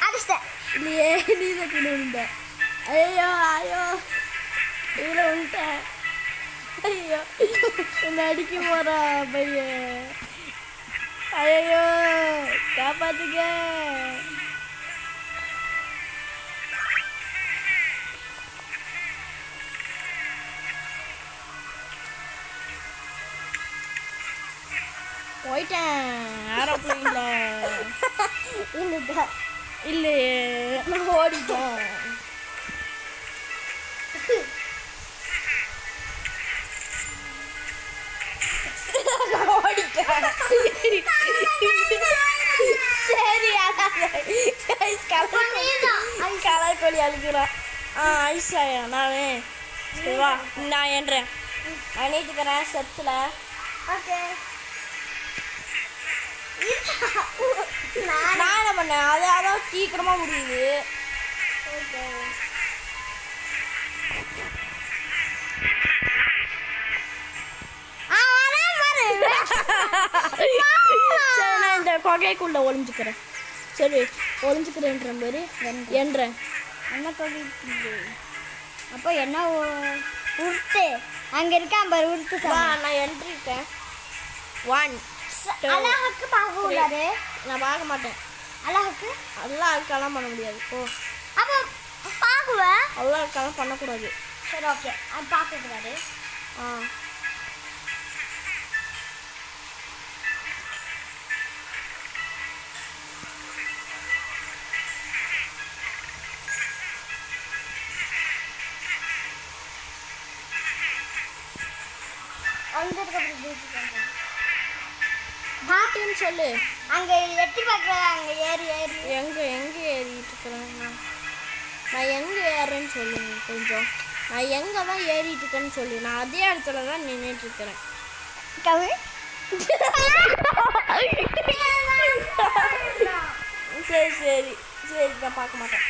அடிச்சிட்டேன். இல்லையே, நீ தான் கீழே விழுந்த. ஐயோ ஐயோ கீழே விழுந்தேன். ஐயோ என்னை அடிக்க போகிறா பையன். ஐயோ காப்பாத்துக்க. போயிட்டேன் ஏரோப்ளைன்ல. இல்லையே நான் ஓடிட்டேன். ஓடிட்டேன். சரி கலர் கோழி அழுகிறான். ஐஸாயா நானே வா நான் என்றேன். நான் நீட்டுக்கிறேன் ஸ்டெப்ஸில். ஓகே நான் என்ன பண்ணேன்? அதான் சீக்கிரமா முடியுது. சரி நான் இந்த கொகைக்குள்ள ஒளிஞ்சுக்கிறேன். சரி ஒளிஞ்சுக்கிறேன்ற மாதிரி என்றேன். என்ன கொகை? அப்போ என்ன உருட்டு அங்கே இருக்கேன் பாரு. உருட்டு வா நான் என்ட்ரிட்டேன். 1 அழகுக்கு பார்க்க கூடாது. நான் பார்க்க மாட்டேன். அழகுக்கு அல்லாஹ்க்கெல்லாம் பண்ண முடியாது. ஓ அப்போ பார்க்குவேன். அல்லாஹ்க்கெல்லாம் பண்ணக்கூடாது. சரி ஓகே அது பார்க்கக்கூடாது. அங்கே இருக்க பாட்டுன்னு சொல்லு. அங்கே எட்டி பார்க்குறது. அங்கே ஏறி எங்கே ஏறிட்டு இருக்கிறேன் நான் எங்கே ஏறேன்னு சொல்லுங்க கொஞ்சம். நான் எங்கே தான் ஏறிட்டு இருக்கேன்னு சொல்லு. நான் அதே இடத்துல தான் நின்றுட்டு இருக்கிறேன். சரி சரி சரி நான் பார்க்க மாட்டேன்.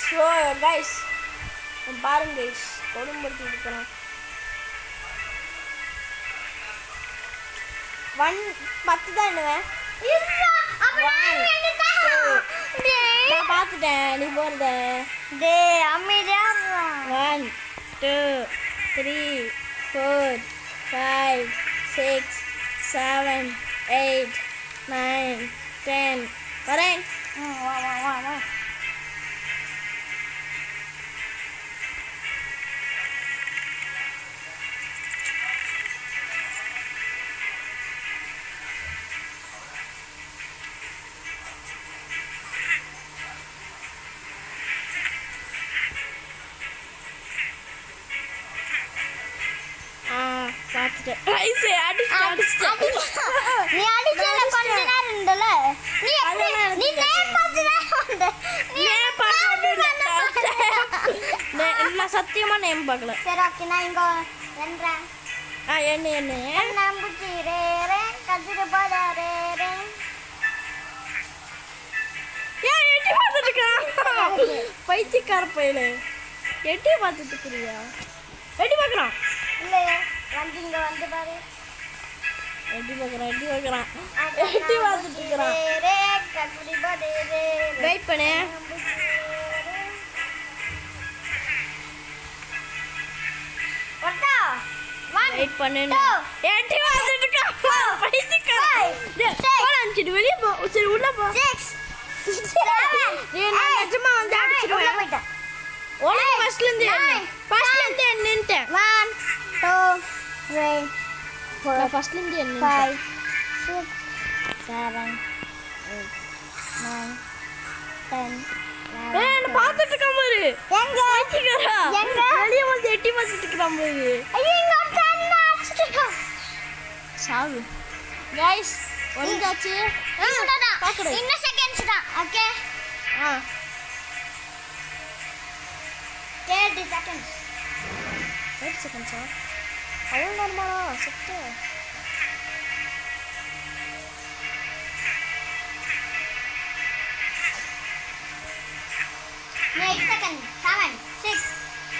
ஸோ கைஸ் பாருங்க கைஸ் கொடும்படுத்தி இருக்கிறேன். 10 தான் என்னவேன். நான் பார்த்துட்டேன் நீ போகிறத. 1 2 3 4 5 6 7 8 9 10 வரேன். வா பார்த்துட்டேன். நீ அடிச்சல கொஞ்ச நேரம் இருந்தல. நீ நான் சத்தியமா நேம் பார்க்கல. சரி ஓகே நான் இங்க வென்றேன். என்ன நான் புச்சி ரே கதிர போட ரே ஏன் எட்டி பார்த்துட்டு இருக்கான்? பைத்தியக்கார பையல எட்டி பார்த்துட்டு இருக்கிறியா? எட்டி பார்க்குறான். இல்லையே வந்து இங்க வந்து பாரு. எட்டி பார்க்குறான் பார்த்துட்டு இருக்கிறான். வெயிட் பண்ணு. வெயிட் பண்ணு. எட்டி பார்த்துட்டு இருக்கான் பைத்தியக்கார. வெளியே போ. சரி உள்ள போ. 6 7 நிஜமா வந்து அடிச்சிடுவேன். போயிட்டேன். ஒழுங்கு ஃபர்ஸ்ட்லேருந்து என்னன்ட்டேன். 1 2 3 4 ஃபர்ஸ்ட்லேருந்து 5 6 7 8 9 10 என்ன பார்த்துட்டு இருக்கான் பாரு. எங்க பாத்துக்கறா. எங்க? வெளிய வந்து எட்டி பார்த்துட்டு இருக்கான் பாரு. ஐயோ இங்க ஒருத்தன் அடிச்சிட்டான். சாவு. गाइस வந்தாச்சு. பாக்குறேன். இன்னும் செகண்ட்ஸ் தான். ஓகே. 30 seconds. 30 செகண்ட்ஸா? அவ்வளோ நார்மலா செட்டு. 8 seconds. 7, 6,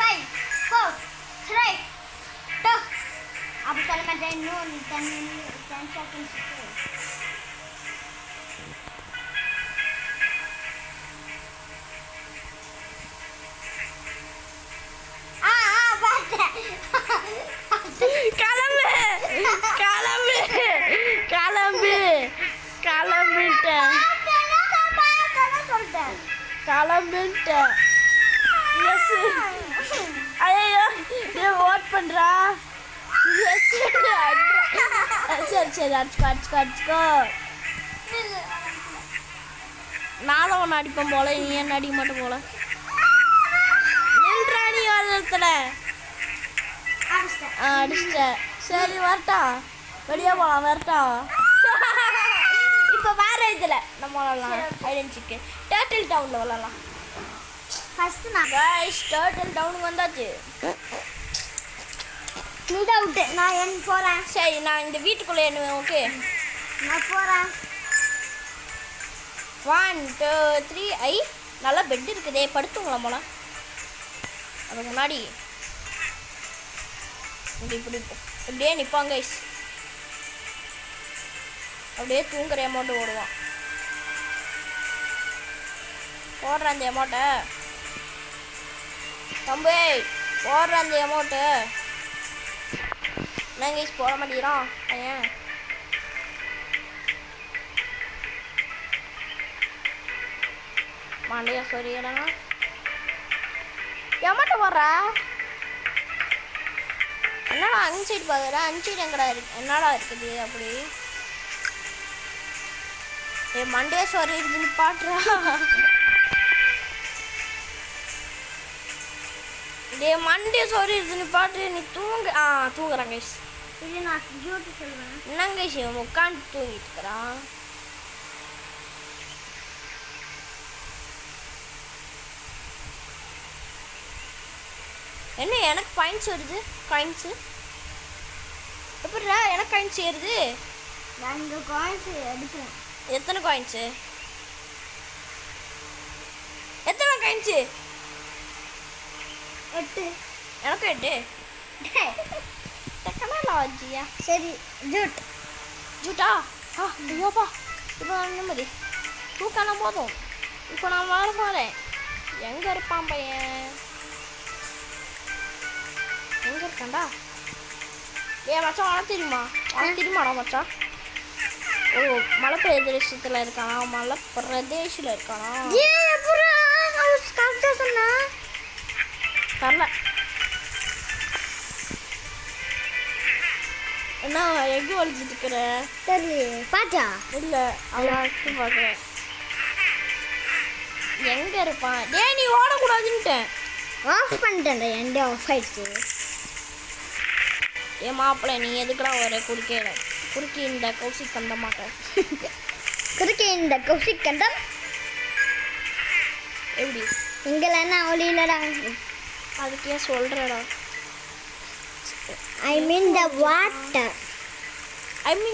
5, 4, 3, 2. अब चल मैं 10 seconds. கிளம்பிட்டேன். எஸ் ஐயோ ஏன் ஓட் பண்ணுறா? எஸ் சரி சரி அடிச்சுக்கோ. நானும் ஒன்று அடிப்பேன் போல, நீ என்ன அடிக்க மாட்டேன் போல. நில்றா நீ இடத்துல. அடிச்சிட்டேன். சரி வரட்டா, வெளியே போகலாம் வரட்டா. இப்போ வேற இதில் நம்ம விளாட்லாம். ஐடென்டிக்கு டர்ட்டில் டவுனில் விளாட்லாம். ஃபர்ஸ்ட் நான் गाइस டர்ட்டில் டவுனுக்கு வந்தாச்சு. நீ தான் அவுட். நான் என் போறேன். சரி நான் இந்த வீட்டுக்குள்ளே எண்ணுவேன். ஓகே நான் போறேன். 1 2 3. ஐ நல்லா பெட் இருக்குதே, படுத்துங்களா போல. அதுக்கு முன்னாடி இப்படி இப்படியே நிற்பாங்க கைஸ். அப்படியே தூங்குற அமௌண்ட்டு ஓடுவான். போடுற அந்த அமௌண்ட்டை தம்பி, போடுற அந்த அமௌண்ட்டு. என்ன கைஸ் போட மாட்டேங்கிறான் பையன். மாண்டியா சாரி என்னன்னா அமௌண்ட்டு போடுறா. என்னடா அஞ்சு சைடு பார்க்குற? அஞ்சு சைடு எங்கடா இருக்கு? என்னடா இருக்குது அப்படி? மண்டே சாரி இருக்குன்னு பாட்டுறா. மண்டே சாரி இருக்குன்னு பாட்டு. நீ தூங்குறான் கைஸ். இது நான் ஜூட்டு சொல்லுவேன். என்னங்க கைஸ் இவன் உட்காந்து தூங்கிட்டு இருக்கிறான். என்ன எனக்கு பாயிண்ட்ஸ் வருது? காயின்ஸு எப்படிடா எனக்கு காயின்ஸ் ஏறுது? நான் இந்த காயின்ஸ் எடுக்கிறேன். எத்தனை காயின்ஸு? எத்தனை காயின்ஸு? 8. எனக்கு 8. தக்கனால வச்சியா? சரி ஜூட். ஜூட்டா? ஐயோப்பா இப்போ நிம்மதி. தூக்கலாம் போதும். இப்போ நான் வர போகிறேன். எங்கே இருப்பான் பையன்? எங்கே இருக்கான்டா? மச்சான் உனக்கு தெரியுமா? உனக்கு தெரியுமாடா மச்சான்? ஓ மலை பிரதேசத்தில் இருக்கானா? மலை பிரதேசில் இருக்கானா? தரல. என்ன எங்கே வலிச்சிட்டு இருக்கிற? தெரியல பாத்தா? இல்லை அவன் பார்க்குறேன். எங்கே இருப்பான்? நீ ஓடக்கூடாதுன்ட்டேன். ஆஃப் பண்ணிட்டேன்டா. என்டே ஆஃப் ஆயிடுச்சு. மாப்பிள்ளை நீ எதுக்குடா ஒரு குறுக்கி இந்த கௌசிக் கண்ட மாட்டேன். குறுக்கே இந்த கௌசிக் கண்டம் எப்படி? இங்கெல்லாம் ஒளி இல்லடா. அதுக்கு ஏன் சொல்கிறடா? ஐ மீன் த வாட்டர்.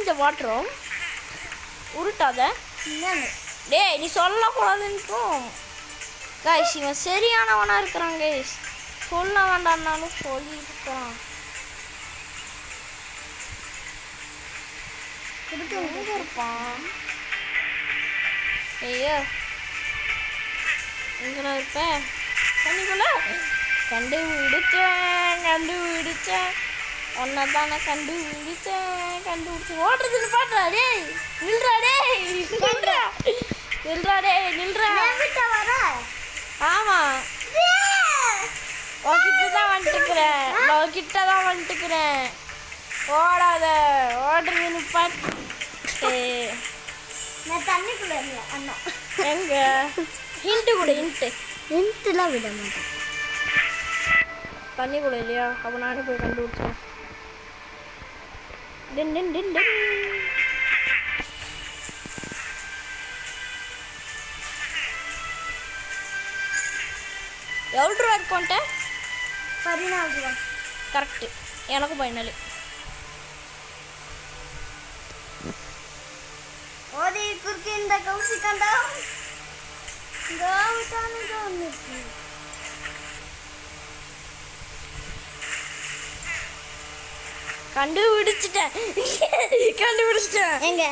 த வாட்டரும் உருட்டாத. நீ சொல்லக்கூடாதுன்ட்டும். கைஸ் இவன் சரியானவனாக இருக்கிறான் கைஸ். சொல்ல வேண்டாம்னாலும் சொல்லிட்டு இருக்கிறான். எங்கே இருப்பான்? ஐயோ எங்கடா இருப்ப? கண்டிப்பால கண்டுபிடிச்சேன் ஒன்றை தானே கண்டுபிடிச்சேன். ஓடுறதுன்னு பாட்டா? நில்றா. ஆமாம் உன்கிட்ட தான் வந்துட்டுக்கிறேன். ஓடாத, ஓடுறதுன்னு பாட்டு. நான் தண்ணிக்குள்ள இல்லை அண்ணா. எங்க ஹிண்ட்டு கூட ஹிண்ட்டு. ஹிண்ட்லாம் விட மாட்டேன். தண்ணி கூட இல்லையா? அப்போ நானே போய் கண்டுபிடிச்சேன். டின் டின் டின் டின். எவ்வளோ ரூபா இருக்கும்ட்ட? 14 ரூபா. கரெக்டு, எனக்கும் ஃபைனலி. ஓடி குறுக்கி இந்த கவுசிக்கண்டா கவுட்டானுங்க வந்துச்சு. கண்டுபிடிச்சிட்டேன். எங்க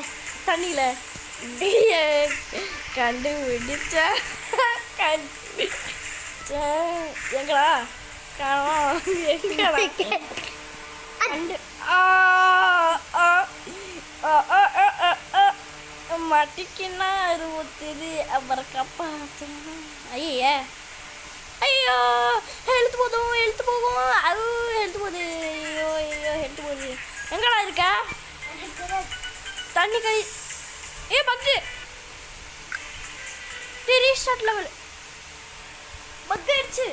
தண்ணியில் கண்டுபிடிச்சேன். எங்களா காணோம். எங்களா கண்டு மட்டிக்குன்னா அறுபத்தது அப்புறம் கப்பா. ஐயே ஐயோ ஹெல்த் போதும் அது ஹெல்த் போகுது. ஐயோ ஹெல்த் போகுது. எங்கடா இருக்க? தண்ணி கை பக்கு ரீஸ்டார்ட் லெவல் பக்கு ஆயிடுச்சு.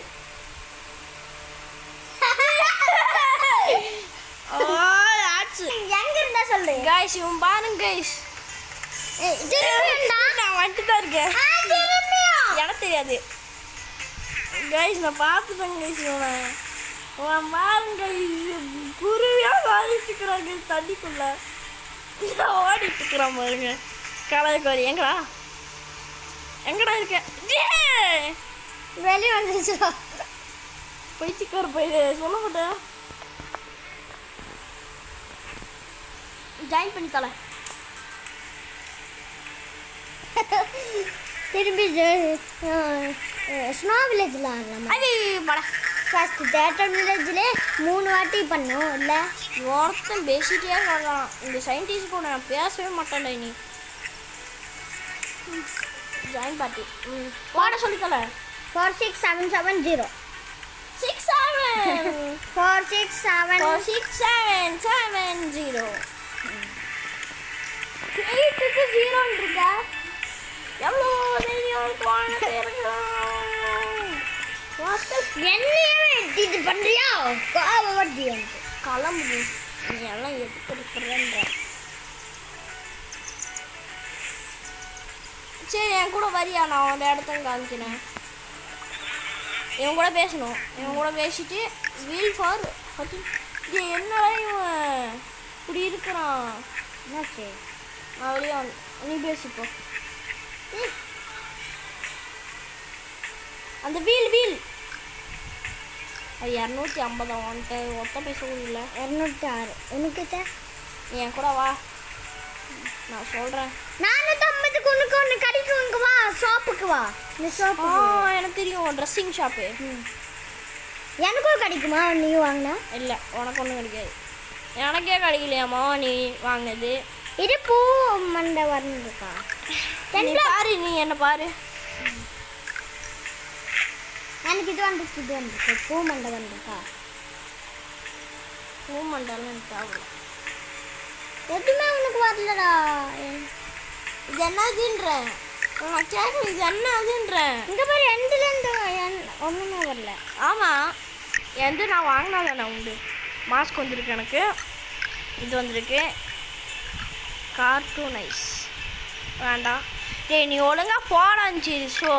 எங்க இருந்தா சொல்லு கைஸ். இவன் பாருங்க கைஸ், நான் வந்துட்டு தான் இருக்கேன். எனக்கு தெரியாது கைஸ், நான் பார்த்துட்டேன் கைஸ். இவன் பாருங்க குருவியாக வாடிட்டு இருக்கிறாங்க தண்ணிக்குள்ள. ஓடிட்டு இருக்கிறான் பாருங்க கலக்கோரி. எங்கடா இருக்க? வெளியே வந்துருச்சு. பைத்தியக்கார போயிடு சொல்ல மாட்டேன். ஜாயின் பண்ணி தலை. திரும்பி ஸ்னோ வில்லேஜில் ஆடலாமா? அது பட ஃபர்ஸ்ட் தேட்டர் வில்லேஜ்லேயே 3 வாட்டி பண்ணோம் இல்லை? ஒருத்தன் பேசிட்டே வரலாம். இந்த சயின்டிஸ்ட் கூட நான் பேசவே மாட்டேன்டா. நீ ஜாயின் பார்ட்டி வாட சொல்லித்தல. 46770 67 46770 8க்கு 0 இருக்கா? எவ்வளோ தைரியம் என்னையே இது பண்ணுறியா? கோவப்பட்டி வந்து கிளம்புது. நீ எல்லாம் எதுக்கு இருக்கிறன்ற. சரி என் கூட வரியா? நான் அந்த இடத்த காமிக்கிறேன். இவன் கூட பேசணும். இவன் கூட பேசிட்டு வீல் ஃபார் என்னடா இவன் இப்படி இருக்கிறான்? என்னாச்சு? அப்படியே நீ பேசிப்போ. அந்த வீல் அது 250 வந்துட்டு ஒத்த பேச முடியல. 206 உனக்கிட்ட. நீ என் கூட வா, நான் சொல்கிறேன். 450 உனக்கு ஒன்று கிடைக்கும். இங்கே வா, ஷாப்புக்கு வா. இந்த ஷாப்பு எனக்கு தெரியும், ட்ரெஸ்ஸிங் ஷாப்பு. எனக்கும் கிடைக்குமா நீ வாங்கினா? இல்லை, உனக்கு ஒன்றும் கிடைக்காது. எனக்கே கிடைக்கலையாம்மா நீ வாங்கினது. இது பூ மண்டை வரணுக்கா. நீ பாரு, நீ என்ன பாரு. எனக்கு இது வந்துருக்கு பூ மண்டை வந்துருக்கா. பூ மண்டெல்லாம் எனக்கு ஆகல. எதுவுமே உனக்கு வரலடா. இது என்னதுன்ற நான் கேட்கணும். இது என்னதுன்ற இங்கே பாரு, எண்டுலேருந்து ஒன்றுமே வரல. ஆமாம், எந்த நான் வாங்கினாதானே உண்டு. மாஸ்க் வந்திருக்கு எனக்கு. இது வந்திருக்கு கார்ட்டூன் ஐஸ். வேண்டாம் டேய், நீ ஒழுங்கா போடாச்சு. ஷோ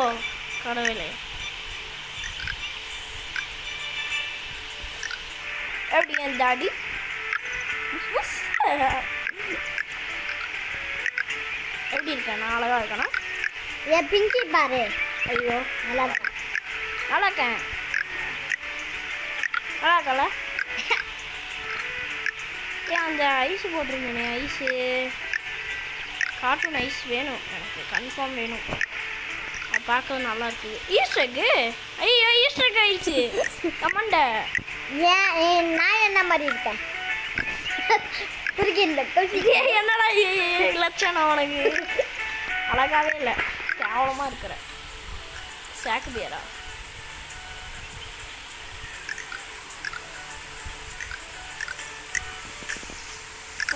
கடவுளே, எப்படி என் தாடி எப்படி இருக்கேன்? நான் அழகாக இருக்கேனா? என் பிங்கி பாரு. ஐயோ, நல்லா இருக்கேன். நல்லா இருக்கேன். நல்லா இருக்கல? ஏன் அந்த ஐஸ் போட்டிருந்தேனே, ஐஸு கார்ட்டூன் ஐஸ் வேணும் எனக்கு, கன்ஃபார்ம் வேணும். அது பார்க்க நல்லா இருக்குது. ஈஸ்டருக்கு ஐயோ, ஈஸ்டருக்கு ஆயிடுச்சு. கமாண்ட ஏன் நான் என்ன மாதிரி இருக்கேன்? புரிக்கல. என்னடா லட்சணம் உனக்கு? அழகாவே இல்லை, கேவலமாக இருக்கிற சாக்கு பேரா.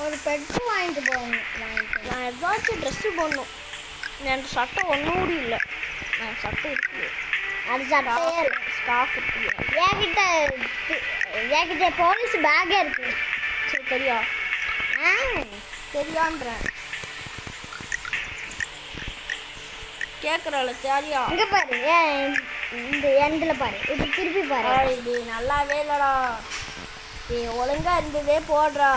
ஒரு பெட்டு வாங்கிட்டு போகணும். நான் ஏதாச்சும் ட்ரெஸ்ஸு போடணும். என் சட்டை ஒன்றும் கூட இல்லை. சட்டை இருக்குது. அது சட்டையே இல்லை. ஸ்டாக் இருக்குது. என்கிட்ட போலீஸ் பேக்கே இருக்கு. சரி தெரியா ஆ தெரியான்றேன். கேட்குறாள் தெரியா. இங்கே பாரு, இந்த எண்டில் பாரு, இது திருப்பி பாரு. இது நல்லாவே இல்லைடா. ஒழுங்கா இருந்ததே போடுறா.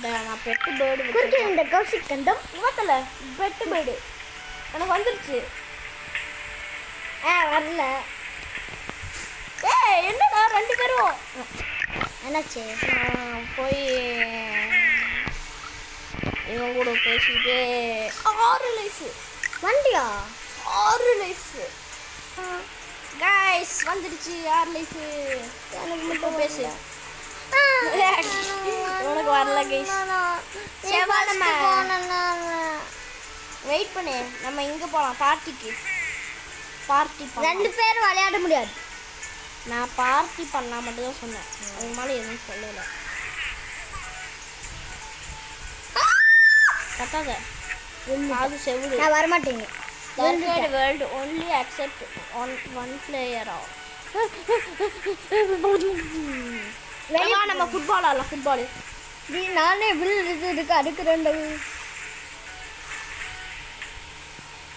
நான் பெட்டு பேர்டு குறுக்கே இந்த கௌசிக் கண்டம் இவத்தில் பெட்டு பேர்டு எனக்கு வந்துருச்சு. வரல. என்னடா 2 பேரும் என்னாச்சு? நான் போய் இவன் கூட பேசிட்டு 6 லைஃபு வண்டியா? 6 லைஃபு கைஸ் வந்துடுச்சு. 6 லைஃபு எனக்கு மட்டும் பேசு. உனக்கு வரல கைஸ். வெயிட் பண்ணு, நம்ம இங்கே போகலாம் பார்ட்டிக்கு. பார்ட்டி 2 பேரும் விளையாட முடியாது. நான் பார்ட்டி பண்ணலாம் மட்டும் தான் சொன்னேன். அதுக்கு மேலே எதுவும் சொல்லலை. கட்டாத அது செவிடு. நான் வரமாட்டேங்க. வேர்ல்டு ஒன்லி அக்செப்ட் ஒன் பிளேயரா. நம்ம ஃபுட்பால் ஆடலாம். ஃபுட்பாலு நானே இருக்கு அடுக்கிறேன்.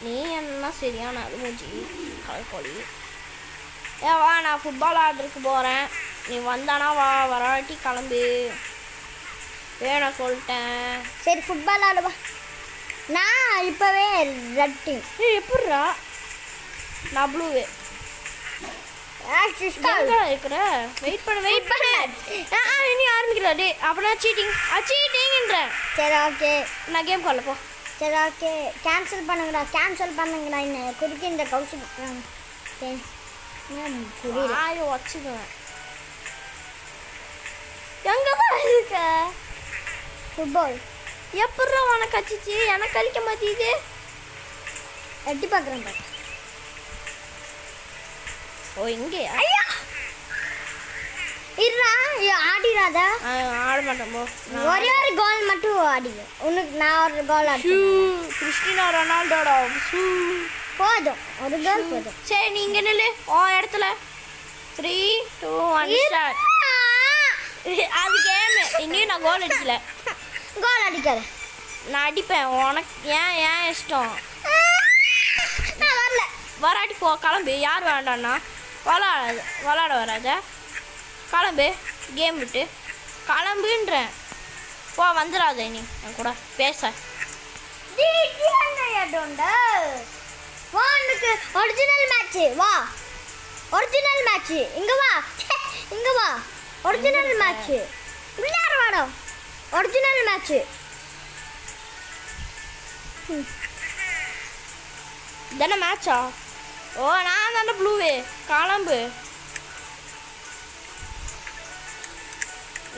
நீ என்ன சரியான அது மூஞ்சி கலக்கோழி. வா நான் ஃபுட்பால் ஆடுறதுக்கு போகிறேன். நீ வந்தானா வா, வராட்டி கிளம்பு. வேணும் சொல்லிட்டேன். சரி ஃபுட்பால் ஆடுவா. நான் இப்போவே ரெட் டீம். எப்பட்றா? நான் ப்ளூவு. இருக்கிற வெயிட் பண்ணு. இனி ஆரம்பிக்கிறா. டே அப்படின்னா சீட்டிங்ன்ற. சரி ஓகே, நான் கேம் கால்ல போ. சரி ஓகே, கேன்சல் பண்ணுங்கடா. இன்னும் குறுக்கே இந்த கவுசி புரியல. வச்சுக்குவேன். எங்கப்பா இருக்க? ஃபுட்பால் எப்பட்றா உனக்கு கச்சிச்சு? எனக்கு கழிக்க மாட்டேது. எட்டி பார்க்குறேன் பாரு. ஓ இங்கே ஐயா இருடா, ஆடிடாத. ஆட மாட்டேன் போ. ஒரே ஒரு கோல் மட்டும் ஆடிங்க. உனக்கு நான் ஒரு கோல் ஆடி. கிறிஸ்டினோ ரொனால்டோடா போதும், ஒரு கோல் போதும். சரி நீ இங்கே நில்லு. எடத்துல 3 2 1 ஸ்டார்ட். அது கேமு. இன்னும் நான் கோல் அடிக்கல. கோல் அடிக்காத. நான் அடிப்பேன். உனக்கு ஏன் இஷ்டம். நான் வரல. வராட்டி போ கிளம்பு. யார் வேண்டாண்ணா விளாட வராத. கிளம்பு. கேம் விட்டு கிளம்புன்றேன். போ வந்துடாத நீ என் கூட பேச. உனக்கு ஒரிஜினல் மேட்ச் வா. ஒரிஜினல் மேட்ச் இங்க வா. இங்க வா. ஒரிஜினல் மேட்ச் விளையாட வாடா. Original match. தானே மேட்சா? நான் தானே ப்ளூவே. கிளம்பு.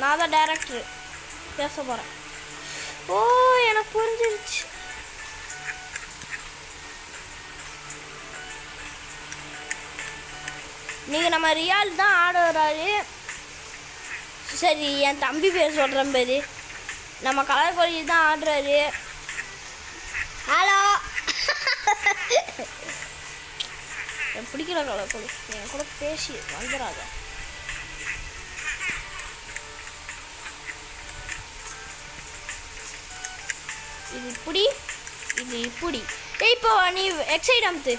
நான் தான் டைரக்டரு பேச போகிறேன். எனக்கு புரிஞ்சிருச்சு. நீங்கள் நம்ம ரியால் தான் ஆட வராரு. சரி என் தம்பி பேர் சொல்கிறேன் பேர். நம்ம கலர்கோழி தான் ஆடுறாரு. ஹலோ. பிடிக்கிற கலர்கோழி என் கூட பேசி வந்துடாத. இது இப்படி இது இப்படி. இப்போ நீ எக்ஸைட் அமுத்து.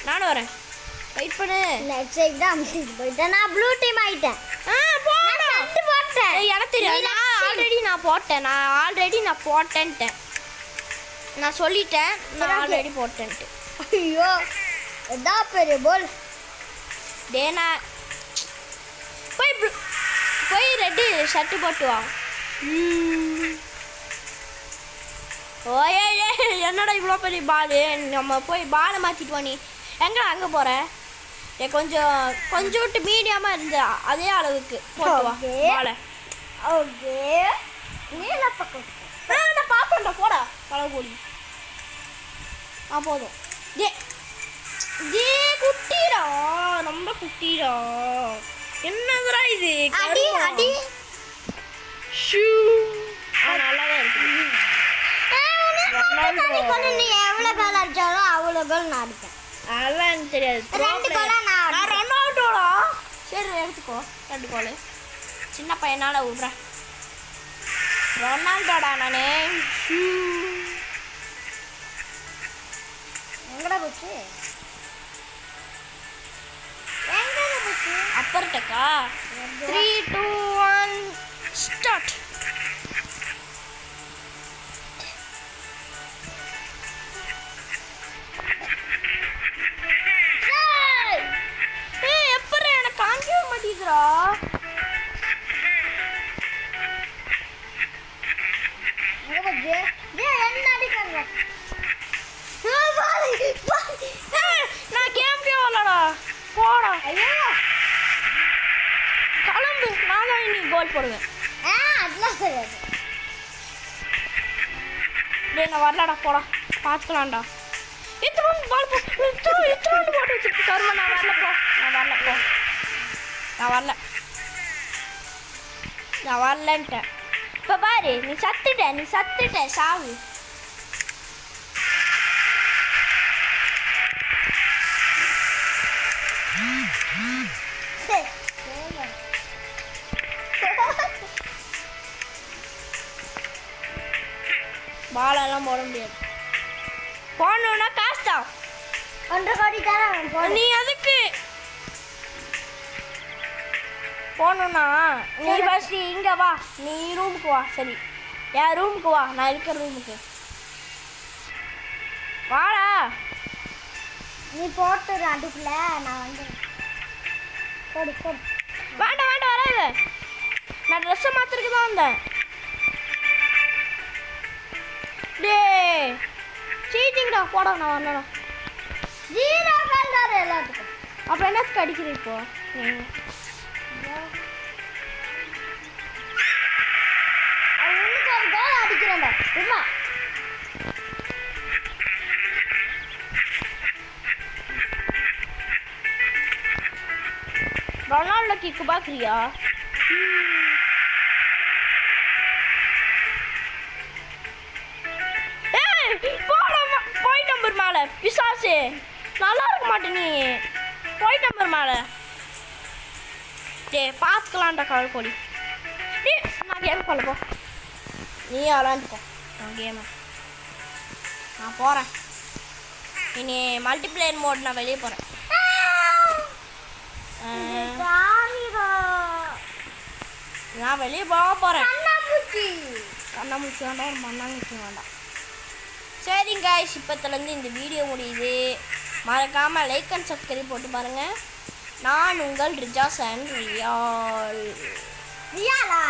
நானும் வரேன். வெயிட் பண்ணு. எக்ஸைட் தான் அமுத்திட்டு போயிட்டேன். நான் ப்ளூ டீம் ஆயிட்டேன். போட்டேன். எனக்கு தெரியும். நான் ஆல்ரெடி போட்டேன்ட்டேன். நான் சொல்லிட்டேன். நான் ஆல்ரெடி போட்டேன்ட்டு. ஐயோ எதா பெரிய போல். நான் போய் ரெட்டு ஷர்ட்டு போட்டு வா. என்னடா இவ்வளோ பெரிய பாலு. நம்ம போய் பாலை மாற்றிட்டு வா. நீ எங்கே அங்கே போகிற? கொஞ்சம் விட்டு மீடியமாக இருந்தா அதே அளவுக்கு போட்டு வா பாலை. ஓகே நீல பக்கம் நான் பார்ப்பேன்டா. போடா கலர்கோழி. போதும். குட்டிடா. ரொம்ப குட்டிடா. என்னதுடா இது? அடி அடி. நல்லா தான் இருக்கு. ரொனால்டோ நீ எவ்வளவு கோல் அடிச்சாலும் அவ்வளவு கோல் நான் அடிப்பேன். அதெல்லாம் எனக்கு தெரியாது. 2 கோலா நான் ரொனால்டோடா. சரி எடுத்துக்கோ 2 கோல். சின்ன பையனால விடுறேன். ரொனால்டோடா நானே. எங்கடா போச்சு? எங்கடா போச்சு? அப்பர் டக்கா. 3 2 1 ஸ்டார்ட். ஏய் எப்பற எனக்கு காமிக்கவே மாட்டீங்கடா. எங்க போச்சு? என்ன அடிக்கறா? நான் கேம் விளையாடா. போடா. ஐயோ கிளம்பு. நான் தான் இன்னைக்கு கோல் போடுவேன். அதெல்லாம் தெரியாது. டேய் நான் வரலடா. போடா பார்த்துக்கலாம்டா. இத்தனை பால் இத்தனை போட்டு வச்சுட்டு கருமா. நான் வரல போ. நான் வரலன்ட்டேன். இப்போ பாரு நீ சத்துட்ட சாவு. பாலெல்லாம் போட முடியாது. போடணுன்னா காசு தான். 1.5 கோடி தரேன். நீ அதுக்கு போகணுன்னா நீ ஃபஸ்ட்டு இங்கே வா. நீ ரூமுக்கு வா. சரி என் ரூமுக்கு வா. நான் இருக்கிற ரூமுக்கு வாடா. நீ போட்டுற அதுக்குள்ள நான் வந்துடுறேன். போடு வேண்டாம் வராது. நான் ட்ரெஸ்ஸை மாற்றுறதுக்கு தான் வந்தேன். டே சீட்டிங்கடா. போடா நான் வரலடா. 0 கோல் தர எல்லாத்துக்கும். அப்புறம் என்னத்துக்கு அடிக்கிறேன் இப்போ? அவனுக்கு ஒரு கோல் அடிக்கிறேன்டா. சும்மா ரொனால்டோ கிக்கு பார்க்குறியா? போய் நம்பர் மேலே பிசாசு. நல்லா இருக்க மாட்டே நீ. போய் நம்பர் மேலே. டே பார்த்துக்கலான்டா கால்கோடி. டே நான் கேம் போ. நீ விளாண்டுப்போ. நான் கேமை நான் போகிறேன். இனி மல்டிப்ளேயர் மோட் நான் வெளியே போகிறேன். நான் வெளியே போக போகிறேன். கண்ணாமூச்சி வேண்டாம். ஒரு மண்ணாங்கூச்சி வேண்டாம். சரிங்க guys, இப்போத்துலேருந்து இந்த வீடியோ முடியுது. மறக்காமல் லைக் அண்ட் சப்ஸ்கிரைப் போட்டு பாருங்கள். நான் உங்கள் ரிஜாஸ் அண்ட் ரியாலா.